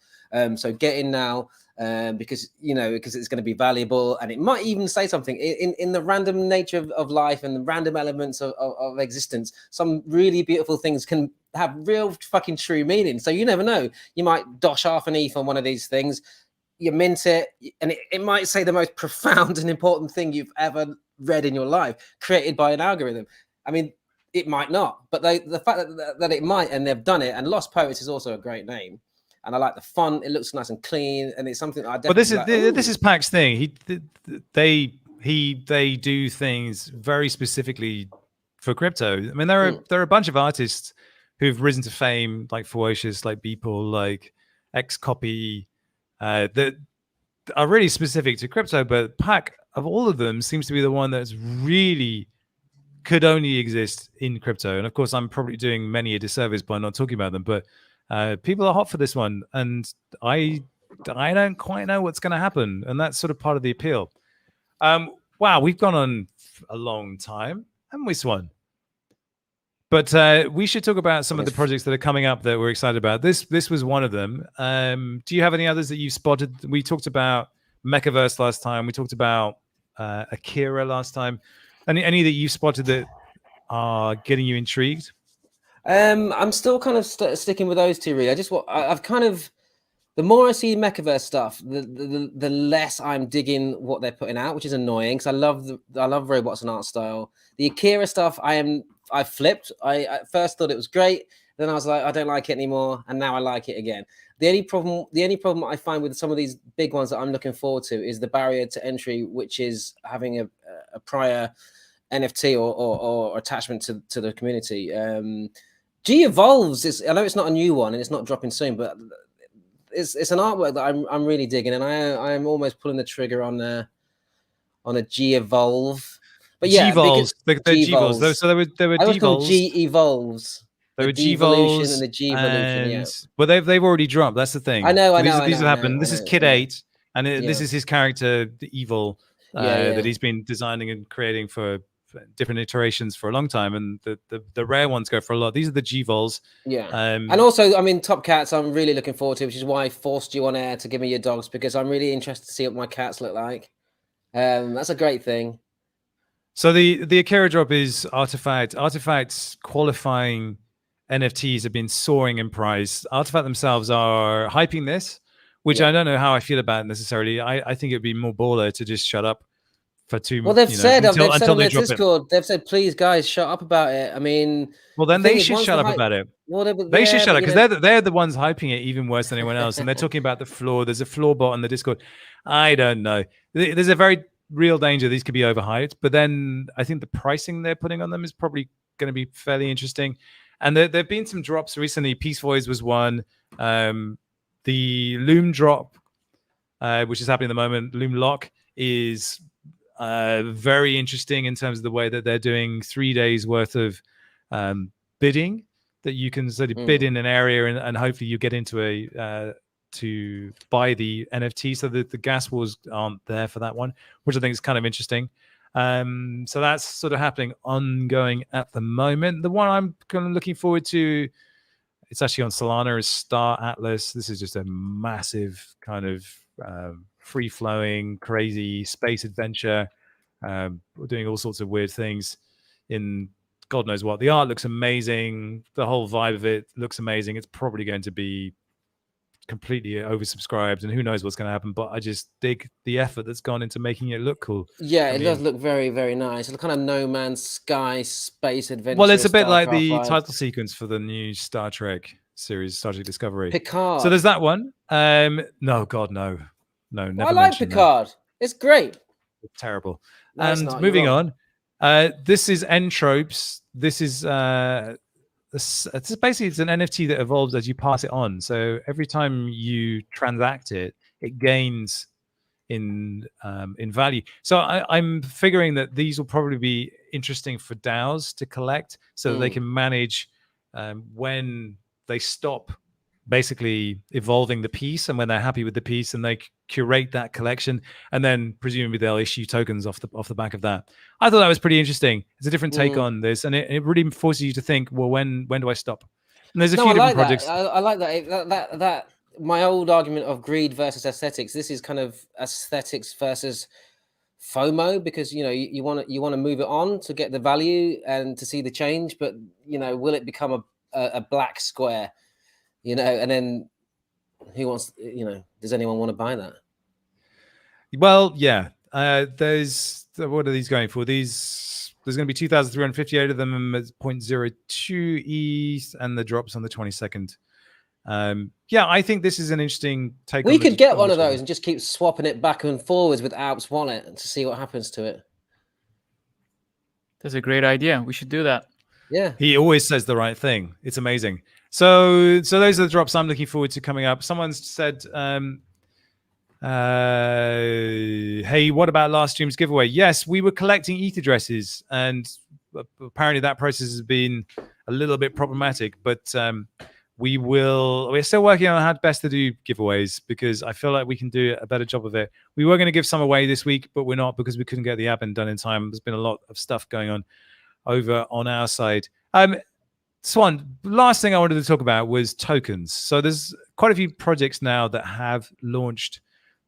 Speaker 3: So get in now because it's going to be valuable, and it might even say something in the random nature of life and the random elements of existence. Some really beautiful things can have real fucking true meaning. So you never know. You might dosh half an ETH on one of these things. You mint it, and it might say the most profound and important thing you've ever read in your life, created by an algorithm. I mean, it might not, but the fact that it might, and they've done it. And Lost Poets is also a great name, and I like the font. It looks nice and clean, and it's something I definitely.
Speaker 1: But this is PAC's thing. They do things very specifically for crypto. I mean, there are a bunch of artists who've risen to fame, like Ferocious, like Beeple, like Xcopy, that are really specific to crypto. But PAC, of all of them, seems to be the one that's really could only exist in crypto. And of course, I'm probably doing many a disservice by not talking about them, but people are hot for this one, and I don't quite know what's going to happen, and that's sort of part of the appeal. Wow, we've gone on a long time, haven't we, Swan? But we should talk about some of the projects that are coming up that we're excited about. This was one of them. Do you have any others that you've spotted? We talked about Mechaverse last time. We talked about Akira last time. Any that you spotted that are getting you intrigued?
Speaker 3: I'm still kind of sticking with those two, really. I've kind of, the more I see Mechaverse stuff, the less I'm digging what they're putting out, which is annoying because I love robots and art style. The Akira stuff, I flipped. I at first thought it was great, then I was like, I don't like it anymore, and now I like it again. The only problem I find with some of these big ones that I'm looking forward to is the barrier to entry, which is having a prior NFT or attachment to the community. G Evolves I know it's not a new one and it's not dropping soon, but it's an artwork that I'm really digging, and I'm almost pulling the trigger on a G Evolve. But yeah,
Speaker 1: G-Vols, they're G-Vols. So there were
Speaker 3: I always call
Speaker 1: D-Vols.
Speaker 3: G Evolves.
Speaker 1: There
Speaker 3: The
Speaker 1: were
Speaker 3: Devolution
Speaker 1: G-Vols
Speaker 3: and the G-Evolution, yeah.
Speaker 1: But they've already dropped. That's the thing.
Speaker 3: I know.
Speaker 1: These have happened. This is Kid 8, and this
Speaker 3: Yeah.
Speaker 1: is his character, the Evil,
Speaker 3: Yeah.
Speaker 1: that he's been designing and creating for different iterations for a long time. And the rare ones go for a lot. These are the G-Vols.
Speaker 3: Yeah.
Speaker 1: And
Speaker 3: also, I mean, Top Cats, I'm really looking forward to, which is why I forced you on air to give me your dogs, because I'm really interested to see what my cats look like. That's a great thing.
Speaker 1: So the Akira drop is Artifact. Artifact's qualifying NFTs have been soaring in price. Artifact themselves are hyping this, which I don't know how I feel about necessarily. I think it'd be more baller to just shut up for 2 months.
Speaker 3: Well, they've said
Speaker 1: until
Speaker 3: on
Speaker 1: they
Speaker 3: their
Speaker 1: drop
Speaker 3: Discord, they've said, please, guys, shut up about it. I mean,
Speaker 1: well, then they should shut up about it.
Speaker 3: Well,
Speaker 1: they should shut up, because they're the ones hyping it even worse than anyone else. And they're talking about the floor. There's a floor bot on the Discord. I don't know. There's a very real danger these could be overhyped, but then I think the pricing they're putting on them is probably going to be fairly interesting. And there have been some drops recently. Peace Voice was one. The Loom drop, which is happening at the moment, Loom Lock, is very interesting in terms of the way that they're doing 3 days worth of bidding, that you can sort of bid in an area and hopefully you get into to buy the NFT, so that the gas wars aren't there for that one, which I think is kind of interesting. So that's sort of happening ongoing at the moment. The one I'm kind of looking forward to, it's actually on Solana, is Star Atlas. This is just a massive kind of free-flowing, crazy space adventure, doing all sorts of weird things in God knows what. The art looks amazing. The whole vibe of it looks amazing. It's probably going to be completely oversubscribed, and who knows what's going to happen, but I just dig the effort that's gone into making it look cool.
Speaker 3: Yeah, it does look very, very nice. It's kind of No Man's Sky space adventure.
Speaker 1: Well, it's a bit like the title sequence for the new Star Trek series, Star Trek Discovery.
Speaker 3: Picard.
Speaker 1: So there's that one. No, God, no, never.
Speaker 3: I like Picard.
Speaker 1: That.
Speaker 3: It's great.
Speaker 1: It's terrible.
Speaker 3: No,
Speaker 1: and
Speaker 3: it's
Speaker 1: moving on, this is Entropes. This is it's basically it's an NFT that evolves as you pass it on. So every time you transact it, it gains in value. So I'm figuring that these will probably be interesting for DAOs to collect, so that they can manage when they stop basically evolving the piece, and when they're happy with the piece, and they curate that collection, and then presumably they'll issue tokens off the back of that. I thought that was pretty interesting. It's a different take on this, and it really forces you to think, well, when do I stop? And there's a few different projects.
Speaker 3: I like that. That my old argument of greed versus aesthetics. This is kind of aesthetics versus FOMO, because you want to move it on to get the value and to see the change, but will it become a black square? And then who wants, does anyone want to buy that?
Speaker 1: Well, yeah. What are these going for? There's going to be 2,358 of them at 0.02 ETH, and the drops on the 22nd. Yeah, I think this is an interesting take.
Speaker 3: We could get one of those and just keep swapping it back and forwards with Alp's wallet and to see what happens to it.
Speaker 2: That's a great idea. We should do that.
Speaker 3: Yeah.
Speaker 1: He always says the right thing. It's amazing. So those are the drops I'm looking forward to coming up. Someone said, hey, what about last stream's giveaway? Yes, we were collecting ETH addresses, and apparently that process has been a little bit problematic, but we're still working on how best to do giveaways, because I feel like we can do a better job of it. We were going to give some away this week, but we're not, because we couldn't get the admin done in time. There's been a lot of stuff going on over on our side. Swan, last thing I wanted to talk about was tokens. So there's quite a few projects now that have launched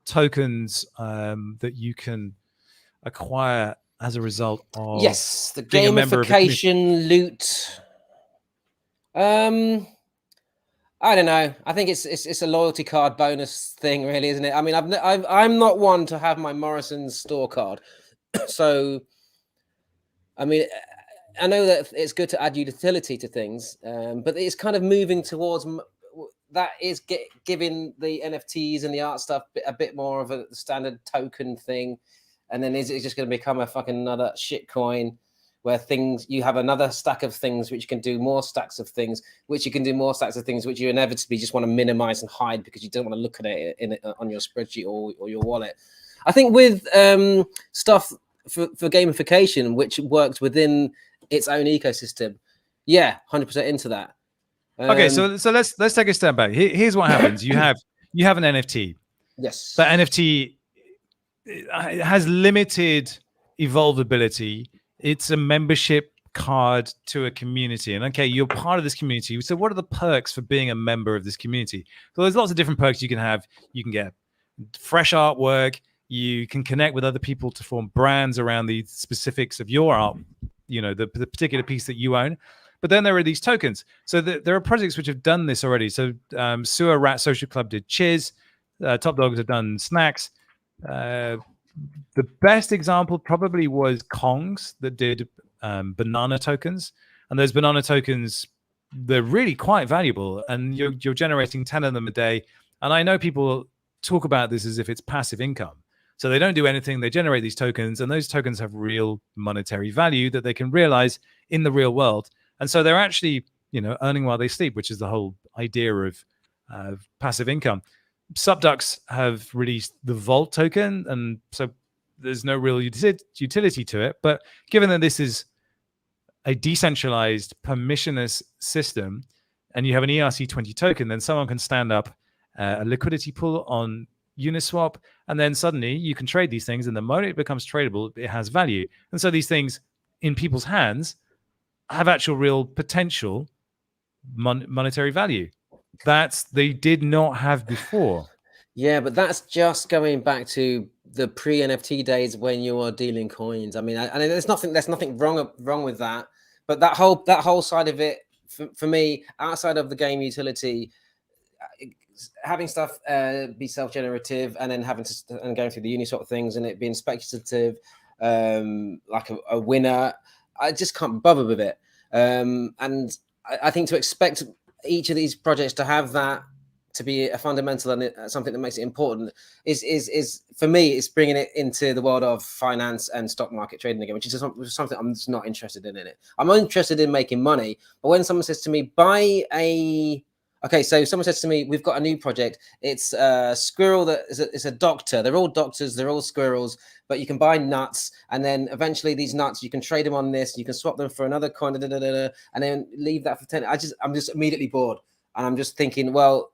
Speaker 1: tokens that you can acquire as a result of
Speaker 3: the gamification loot. I don't know. I think it's a loyalty card bonus thing, really, isn't it? I mean, I'm not one to have my Morrison's store card, so I mean, I know that it's good to add utility to things, but it's kind of moving towards that is giving the NFTs and the art stuff a bit more of a standard token thing? And then is it just going to become a fucking another shit coin where you have another stack of things which you can do more stacks of things, which you can do more stacks of things, which you inevitably just want to minimize and hide because you don't want to look at it on your spreadsheet or your wallet. I think with stuff for gamification, which works within its own ecosystem, 100% into that.
Speaker 1: Okay, so let's take a step back. Here's what happens: you have an NFT.
Speaker 3: Yes.
Speaker 1: That NFT has limited evolvability. It's a membership card to a community, and okay, you're part of this community. So, what are the perks for being a member of this community? So, there's lots of different perks you can have. You can get fresh artwork. You can connect with other people to form brands around the specifics of your art. You know, the particular piece that you own. But then there are these tokens. So there are projects which have done this already. So Sewer Rat Social Club did Chiz. Top Dogs have done Snacks. The best example probably was Kongs that did banana tokens. And those banana tokens, they're really quite valuable. And you're generating 10 of them a day. And I know people talk about this as if it's passive income. So they don't do anything. They generate these tokens. And those tokens have real monetary value that they can realize in the real world. And so they're actually, earning while they sleep, which is the whole idea of passive income. Subducks have released the Vault token, and so there's no real utility to it. But given that this is a decentralized, permissionless system, and you have an ERC20 token, then someone can stand up a liquidity pool on Uniswap, and then suddenly you can trade these things, and the moment it becomes tradable, it has value. And so these things in people's hands have actual real potential monetary value that they did not have before.
Speaker 3: Yeah, but that's just going back to the pre-NFT days when you are dealing coins. I mean, there's nothing wrong with that. But that whole side of it, for me, outside of the game utility, having stuff be self-generative and then and going through the Uniswap things and it being speculative, like a winner, I just can't bother with it. And I think to expect each of these projects to have that, to be a fundamental and something that makes it important is for me, it's bringing it into the world of finance and stock market trading again, which is something I'm just not interested in it. I'm interested in making money, but when someone says to me, so someone says to me, we've got a new project. It's a squirrel that is a doctor. They're all doctors. They're all squirrels, but you can buy nuts. And then eventually these nuts, you can trade them on this. You can swap them for another coin, and then leave that for 10. I'm just immediately bored. And I'm just thinking, well,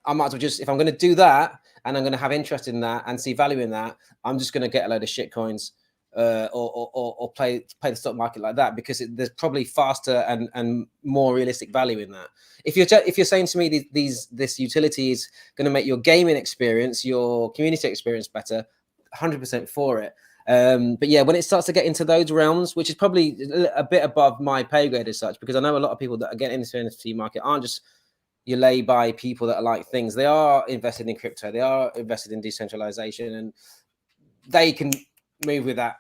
Speaker 3: I might as well just, if I'm going to do that and I'm going to have interest in that and see value in that, I'm just going to get a load of shit coins or play the stock market like that, because there's probably faster and more realistic value in that. If you're saying to me this utility is going to make your gaming experience, your community experience better, 100% for it. But yeah, when it starts to get into those realms, which is probably a bit above my pay grade as such, because I know a lot of people that are getting into the NFT market aren't just your lay-by people that are like things. They are invested in crypto. They are invested in decentralization, and they can move with that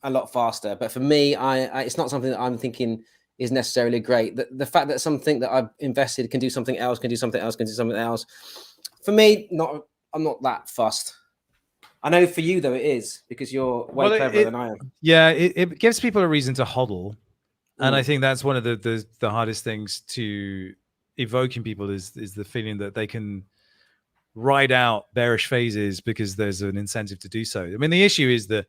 Speaker 3: a lot faster. But for me, it's not something that I'm thinking is necessarily great. The fact that something that I've invested can do something else, can do something else, can do something else. For me, I'm not that fussed. I know for you though it is, because you're way cleverer than I am.
Speaker 1: Yeah, it gives people a reason to hodl, and I think that's one of the hardest things to evoke in people is the feeling that they can ride out bearish phases because there's an incentive to do so. I mean, the issue is that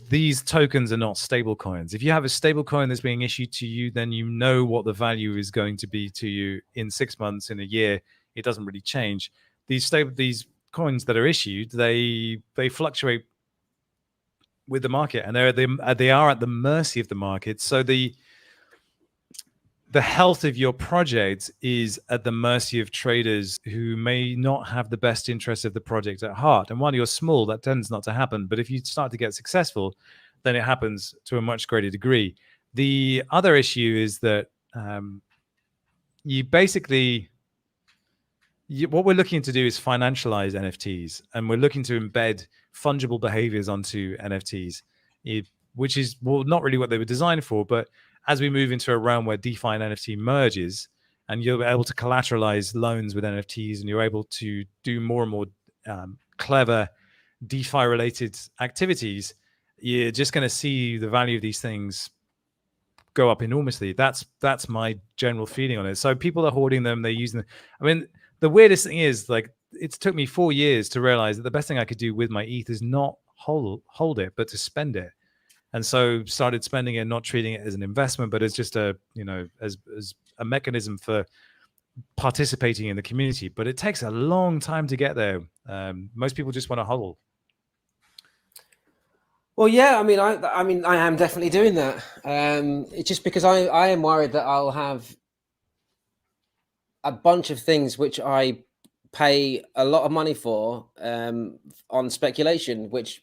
Speaker 1: these tokens are not stable coins. If you have a stable coin that's being issued to you, then you know what the value is going to be to you in 6 months, in a year. It doesn't really change. These coins that are issued, they fluctuate with the market, and they are at the mercy of the market. So the health of your project is at the mercy of traders who may not have the best interest of the project at heart. And while you're small, that tends not to happen. But if you start to get successful, then it happens to a much greater degree. The other issue is that what we're looking to do is financialize NFTs, and we're looking to embed fungible behaviors onto NFTs, which is not really what they were designed for. But as we move into a realm where DeFi and NFT merges, and you're able to collateralize loans with NFTs, and you're able to do more and more clever DeFi related activities, you're just going to see the value of these things go up enormously. That's my general feeling on it. So people are hoarding them, they're using them. I mean, the weirdest thing is, like, it took me 4 years to realize that the best thing I could do with my ETH is not hold it, but to spend it. And so started spending it, not treating it as an investment, but as just a, as a mechanism for participating in the community. But it takes a long time to get there. Most people just want to hodl.
Speaker 3: Well, yeah, I mean, I am definitely doing that. It's just because I am worried that I'll have a bunch of things which I pay a lot of money for on speculation, which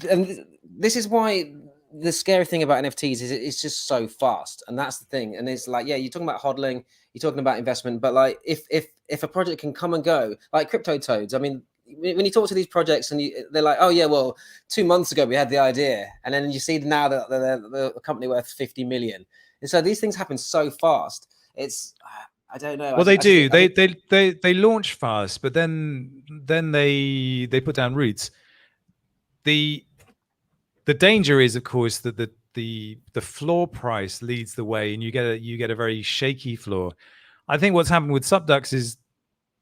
Speaker 3: and this is why the scary thing about NFTs is it's just so fast, and that's the thing. And it's like, yeah, you're talking about hodling, you're talking about investment, but like if a project can come and go, like CryptoToadz, I mean, when you talk to these projects and they're like, oh yeah, well, 2 months ago we had the idea, and then you see now that they're a company worth 50 million, and so these things happen so fast. It's I don't know.
Speaker 1: Well, they launch fast, but then they put down roots. The danger is, of course, that the floor price leads the way, and you get a very shaky floor. I think what's happened with Subducks is,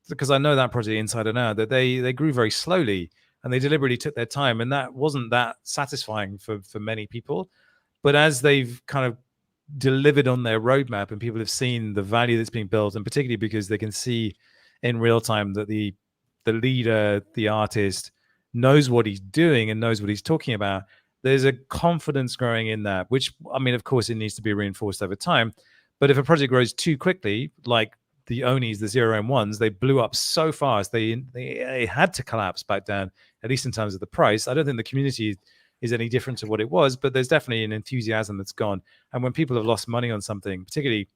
Speaker 1: because I know that project inside and out, that they grew very slowly and they deliberately took their time, and that wasn't that satisfying for many people. But as they've kind of delivered on their roadmap and people have seen the value that's being built, and particularly because they can see in real time that the leader, the artist, knows what he's doing and knows what he's talking about, there's a confidence growing in that, which, I mean, of course, it needs to be reinforced over time. But if a project grows too quickly, like the Onis, the 0 and 1s, they blew up so fast, they had to collapse back down, at least in terms of the price. I don't think the community is any different to what it was, but there's definitely an enthusiasm that's gone. And when people have lost money on something, particularly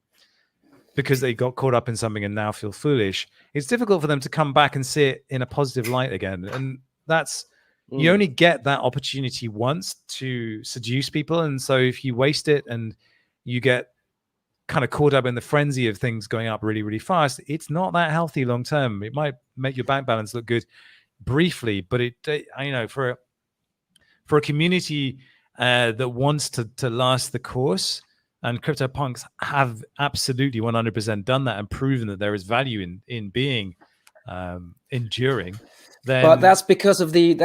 Speaker 1: because they got caught up in something and now feel foolish, it's difficult for them to come back and see it in a positive light again. And that's, you only get that opportunity once to seduce people. And so if you waste it and you get kind of caught up in the frenzy of things going up really, really fast, it's not that healthy long term. It might make your bank balance look good briefly, but for a community that wants to last the course, and CryptoPunks have absolutely 100% done that and proven that there is value in being enduring.
Speaker 3: But that's because of the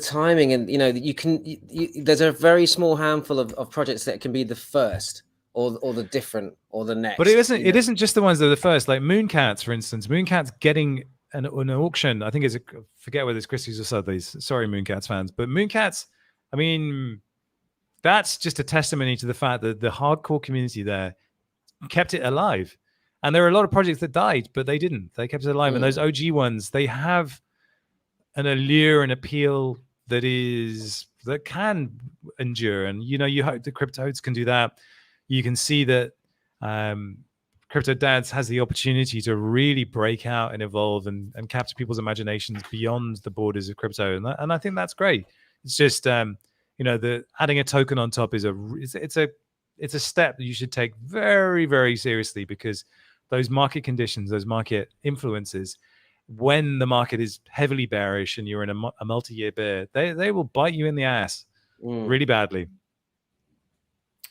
Speaker 3: timing, and there's a very small handful of projects that can be the first or the different or the next.
Speaker 1: But it isn't just the ones that are the first. Like Mooncats, for instance. Mooncats getting an auction. I think I forget whether it's Christie's or Sotheby's. Sorry, Mooncats fans, but Mooncats, I mean, that's just a testimony to the fact that the hardcore community there kept it alive. And there are a lot of projects that died, but they didn't. They kept it alive. And those OG ones, they have an allure and appeal that can endure. And you hope the CryptoDads can do that. You can see that CryptoDads has the opportunity to really break out and evolve and capture people's imaginations beyond the borders of crypto. And I think that's great. It's just the adding a token on top is it's a step that you should take very, very seriously, because those market conditions, those market influences, when the market is heavily bearish and you're in a multi-year bear, they will bite you in the ass really badly.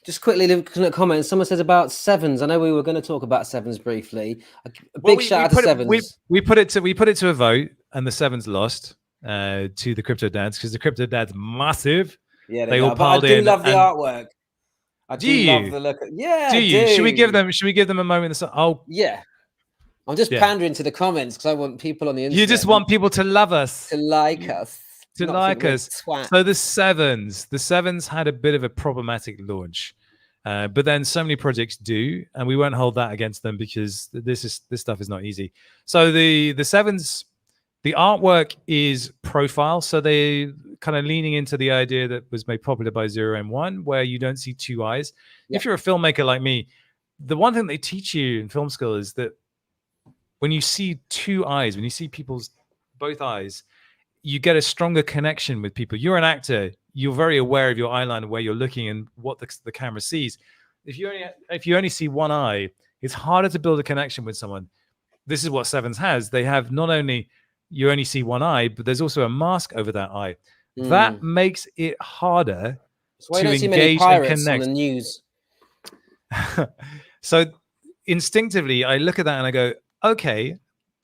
Speaker 3: Just quickly looking at comments, someone says about sevens. I know we were going to talk about sevens briefly. A big shout out to sevens.
Speaker 1: We put it to a vote, and the sevens lost to the CryptoDads, because the CryptoDads massive.
Speaker 3: Yeah,
Speaker 1: they all piled in.
Speaker 3: I do love the artwork. I do love the look.
Speaker 1: Do you? Should we give them a moment? Oh,
Speaker 3: yeah. I'm just pandering to the comments because I want people on the internet.
Speaker 1: You just want people to love us,
Speaker 3: to like us,
Speaker 1: to like us. So the sevens had a bit of a problematic launch, but then so many projects do, and we won't hold that against them, because this stuff is not easy. So the sevens, the artwork is profile, so they kind of leaning into the idea that was made popular by 0 and 1, where you don't see two eyes. Yep. If you're a filmmaker like me, the one thing they teach you in film school is that when you see two eyes, when you see people's both eyes, you get a stronger connection with people. You're an actor. You're very aware of your eye line and where you're looking and what the camera sees. If you only see one eye, It's harder to build a connection with someone. This is what Sevens has. They have not only you only see one eye, but there's also a mask over that eye. That makes it harder
Speaker 3: That's why
Speaker 1: to
Speaker 3: you don't see many
Speaker 1: engage and
Speaker 3: pirates on
Speaker 1: connect.
Speaker 3: the news.
Speaker 1: So instinctively, I look at that and I go, okay,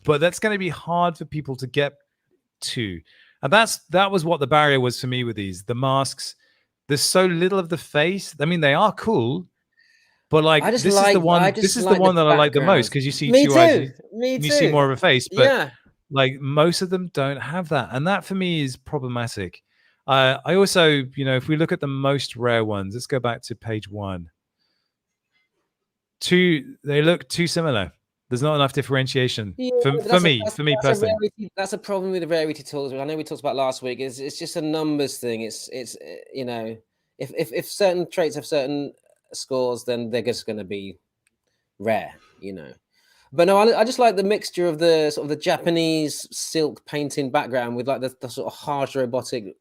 Speaker 1: but that's going to be hard for people to get to. And that was what the barrier was for me with these. The masks, there's so little of the face. I mean, they are cool, but like this is the one that I like the most because you see two eyes and you see more of a face. But like most of them don't have that. And that for me is problematic. I also, you know, if we look at the most rare ones, let's go back to page 1. They look too similar. There's not enough differentiation for me personally.
Speaker 3: That's a problem with the rarity tools. I know we talked about last week. It's just a numbers thing. It's you know, if certain traits have certain scores, then they're just going to be rare, you know. But no, I just like the mixture of the sort of the Japanese silk painting background with like the sort of harsh robotic.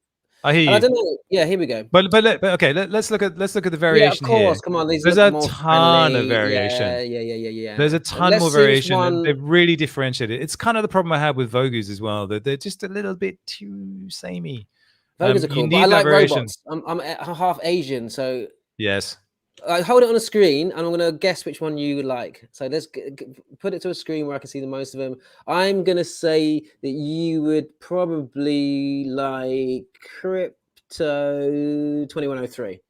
Speaker 1: I hear you.
Speaker 3: I don't know. Yeah, here we go.
Speaker 1: But okay, let's look at the variation here.
Speaker 3: Yeah, of course. Come on,
Speaker 1: there's a ton of variation.
Speaker 3: Yeah.
Speaker 1: There's a ton more variation, and they've really differentiated. It's kind of the problem I have with Vogus as well. That they're just a little bit too samey.
Speaker 3: Vogus are cool, but I like robots. I'm half Asian, so
Speaker 1: yes.
Speaker 3: I hold it on a screen, and I'm going to guess which one you would like. So let's put it to a screen where I can see the most of them. I'm going to say that you would probably like Crypto 2103.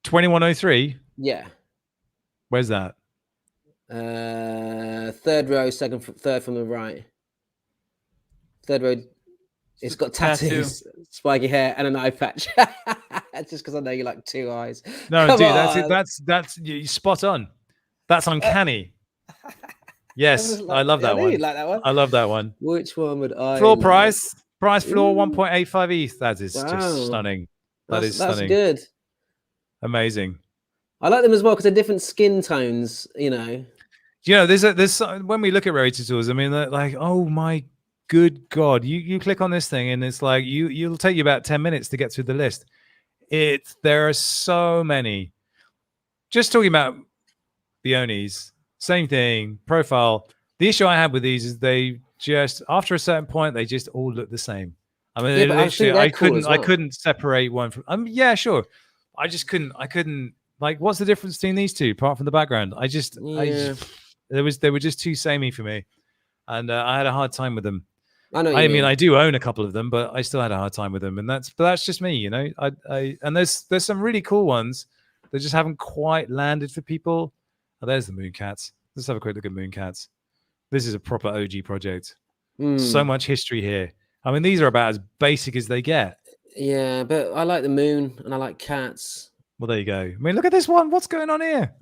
Speaker 1: 2103?
Speaker 3: Yeah.
Speaker 1: Where's that?
Speaker 3: Third row, third from the right. Third row. It's got tattoos, spiky hair, and an eye patch. Just because I know you like 2 eyes.
Speaker 1: No, dude, that's you spot on. That's uncanny. Yes, I love that one.
Speaker 3: Like that one.
Speaker 1: I love that one.
Speaker 3: Which one would I?
Speaker 1: Floor price floor 1.85 ETH. That is just stunning. That's stunning.
Speaker 3: That's good.
Speaker 1: Amazing.
Speaker 3: I like them as well because they're different skin tones. You know.
Speaker 1: You know, there's when we look at rarity tools. I mean, like, oh my good God, you click on this thing and it's like you'll take you about 10 minutes to get through the list. There are so many. Just talking about the Onis, same thing, profile. The issue I had with these is they just, after a certain point, they just all look the same. I mean, I couldn't separate one from, yeah, sure. I couldn't, like, what's the difference between these two apart from the background? They were just too samey for me. And I had a hard time with them. I mean, I do own a couple of them, but I still had a hard time with them, and that's just me, you know. And there's some really cool ones that just haven't quite landed for people. Oh, there's the Mooncats. Let's have a quick look at Mooncats. This is a proper OG project. So much history here. I mean, these are about as basic as they get.
Speaker 3: Yeah, but I like the moon and I like cats.
Speaker 1: Well, there you go. I mean, look at this one. What's going on here?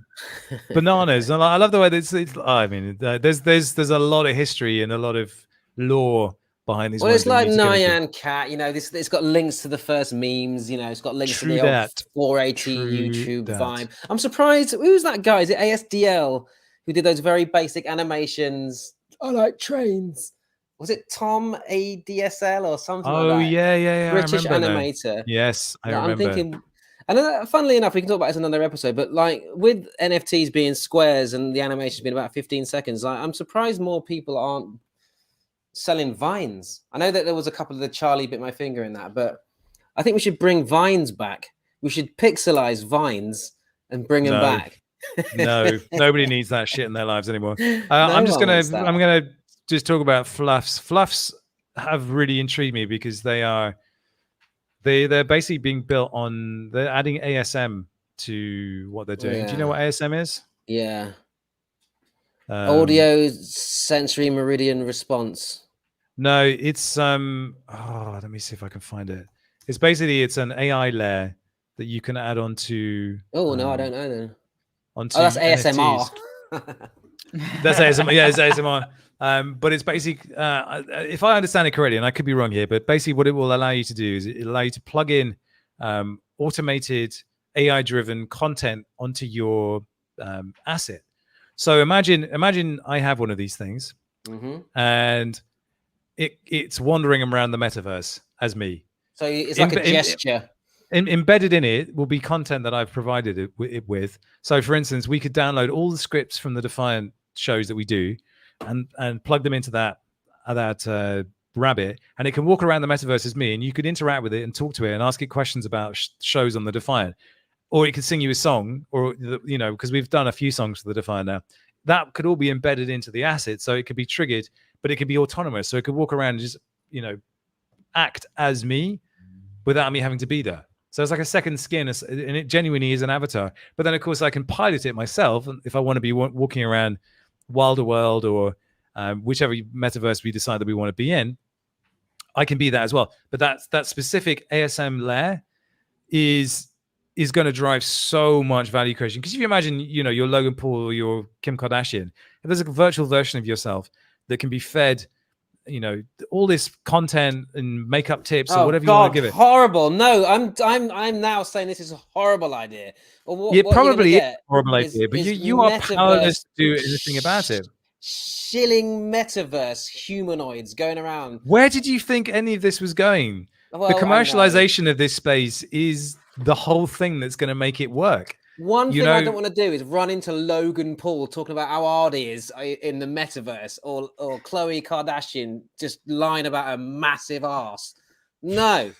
Speaker 1: Bananas. And I love the way that it's I mean, there's a lot of history and a lot of lore behind these.
Speaker 3: Well, it's like Nyan Cat, you know. It's got links to the first memes, you know. It's got links to the old 480 YouTube vibe. I'm surprised. Who's that guy? Is it ASDL who did those very basic animations? I like trains. Was it Tom ADSL or something like that?
Speaker 1: Oh yeah.
Speaker 3: British animator.
Speaker 1: Yes, I remember.
Speaker 3: I'm thinking. And funnily enough, we can talk about this in another episode, but like with NFTs being squares and the animation's been about 15 seconds, like, I'm surprised more people aren't selling vines. I know that there was a couple of the Charlie bit my finger in that, but I think we should bring vines back. We should pixelize vines and bring them back.
Speaker 1: No, nobody needs that shit in their lives anymore. I'm gonna just talk about fluffs. Fluffs have really intrigued me because they're basically being built on. They're adding ASM to what they're doing. Do you know what ASM is?
Speaker 3: Yeah. Audio sensory meridian response.
Speaker 1: No, it's let me see if I can find it. It's an AI layer that you can add onto.
Speaker 3: Oh no, I don't know then.
Speaker 1: That's ASMR. That's ASMR. Yeah, it's ASMR. But it's basically, if I understand it correctly, and I could be wrong here, but basically what it will allow you to do is it'll allow you to plug in automated AI-driven content onto your asset. So imagine I have one of these things, and it's wandering around the metaverse as me.
Speaker 3: So it's like a gesture.
Speaker 1: embedded in it will be content that I've provided it with. So, for instance, we could download all the scripts from the Defiant shows that we do, and plug them into that rabbit, and it can walk around the metaverse as me, and you could interact with it and talk to it and ask it questions about shows on the Defiant, or it could sing you a song, or because we've done a few songs for the Defiant now. That could all be embedded into the asset, so it could be triggered, but it could be autonomous. So it could walk around and just act as me without me having to be there. So it's like a second skin, and it genuinely is an avatar. But then, of course, I can pilot it myself if I want to be walking around Wilder World or whichever metaverse we decide that we want to be in. I can be that as well. But that specific ASM layer is going to drive so much value creation. Because if you imagine, you're Logan Paul or you're Kim Kardashian, if there's a virtual version of yourself that can be fed all this content and makeup tips or whatever you want to give it.
Speaker 3: Horrible. No, I'm now saying this is a horrible idea.
Speaker 1: It probably is a horrible idea, but you are powerless to do anything about it.
Speaker 3: Shilling metaverse humanoids going around.
Speaker 1: Where did you think any of this was going?
Speaker 3: Well,
Speaker 1: the commercialization of this space is the whole thing that's going to make it work.
Speaker 3: One thing I don't want to do is run into Logan Paul talking about how hard he is in the metaverse, or Khloe Kardashian just lying about a massive ass. No,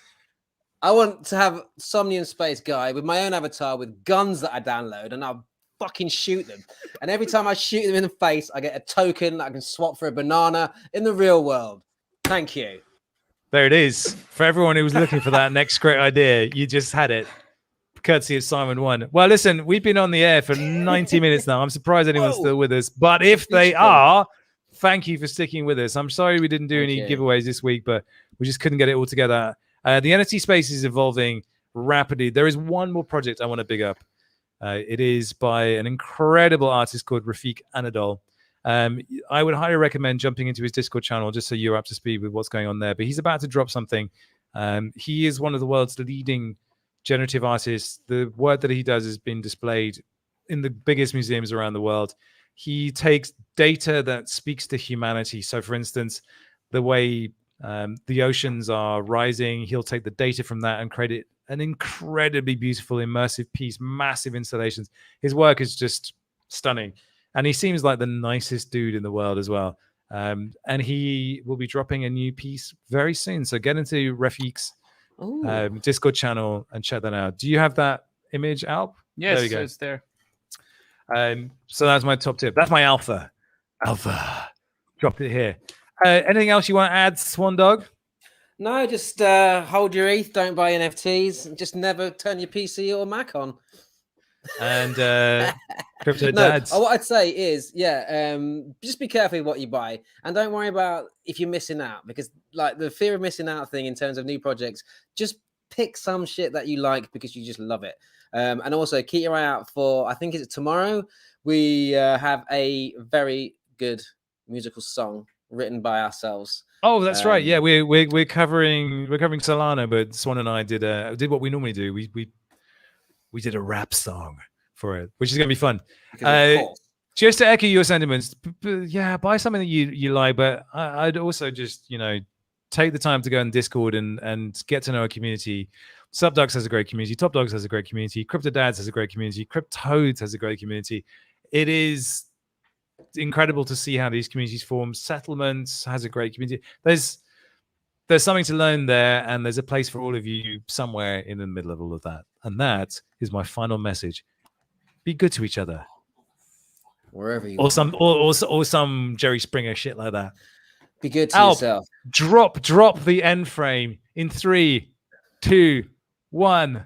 Speaker 3: I want to have Somnium Space Guy with my own avatar with guns that I download, and I'll fucking shoot them. And every time I shoot them in the face, I get a token that I can swap for a banana in the real world. Thank you.
Speaker 1: There it is. For everyone who was looking for that next great idea, you just had it. Courtesy of Simon Wan. Well, listen, we've been on the air for 90 minutes now. I'm surprised anyone's still with us. But if they are, thank you for sticking with us. I'm sorry we didn't do any giveaways this week, but we just couldn't get it all together. The NFT space is evolving rapidly. There is one more project I want to big up. It is by an incredible artist called Rafiq Anadol. I would highly recommend jumping into his Discord channel just so you're up to speed with what's going on there. But he's about to drop something. He is one of the world's leading generative artists. The work that he does has been displayed in the biggest museums around the world. He takes data that speaks to humanity. So, for instance, the way the oceans are rising, he'll take the data from that and create an incredibly beautiful, immersive piece, massive installations. His work is just stunning. And he seems like the nicest dude in the world as well. And he will be dropping a new piece very soon. So get into Rafiq's Discord channel and check that out. Do you have that image, Alp?
Speaker 2: Yes,
Speaker 1: there you go.
Speaker 2: It's there.
Speaker 1: So that's my top tip. That's my alpha. Dropped it here. Anything else you want to add, Swan Dog?
Speaker 3: No, just hold your ETH, don't buy NFTs, and just never turn your PC or Mac on.
Speaker 1: And CryptoDads.
Speaker 3: No, what I'd say is, just be careful with what you buy, and don't worry about if you're missing out, because like the fear of missing out thing in terms of new projects, just pick some shit that you like because you just love it. And also keep your eye out for, I think it's tomorrow, we have a very good musical song written by ourselves.
Speaker 1: Oh, that's right. Yeah, we're covering Solana, but Swan and I did what we normally do. We did a rap song for it, which is going to be fun. Just to echo your sentiments, yeah, buy something that you like, but I'd also just, take the time to go on Discord and get to know a community. Subducks has a great community. Top Dogs has a great community. CryptoDads has a great community. CrypToadz has a great community. It is incredible to see how these communities form. Settlements has a great community. There's something to learn there, and there's a place for all of you somewhere in the middle of all of that. And that is my final message. Be good to each other.
Speaker 3: Wherever you
Speaker 1: or some Jerry Springer shit like that.
Speaker 3: Be good to yourself.
Speaker 1: Drop the end frame in 3, 2, 1.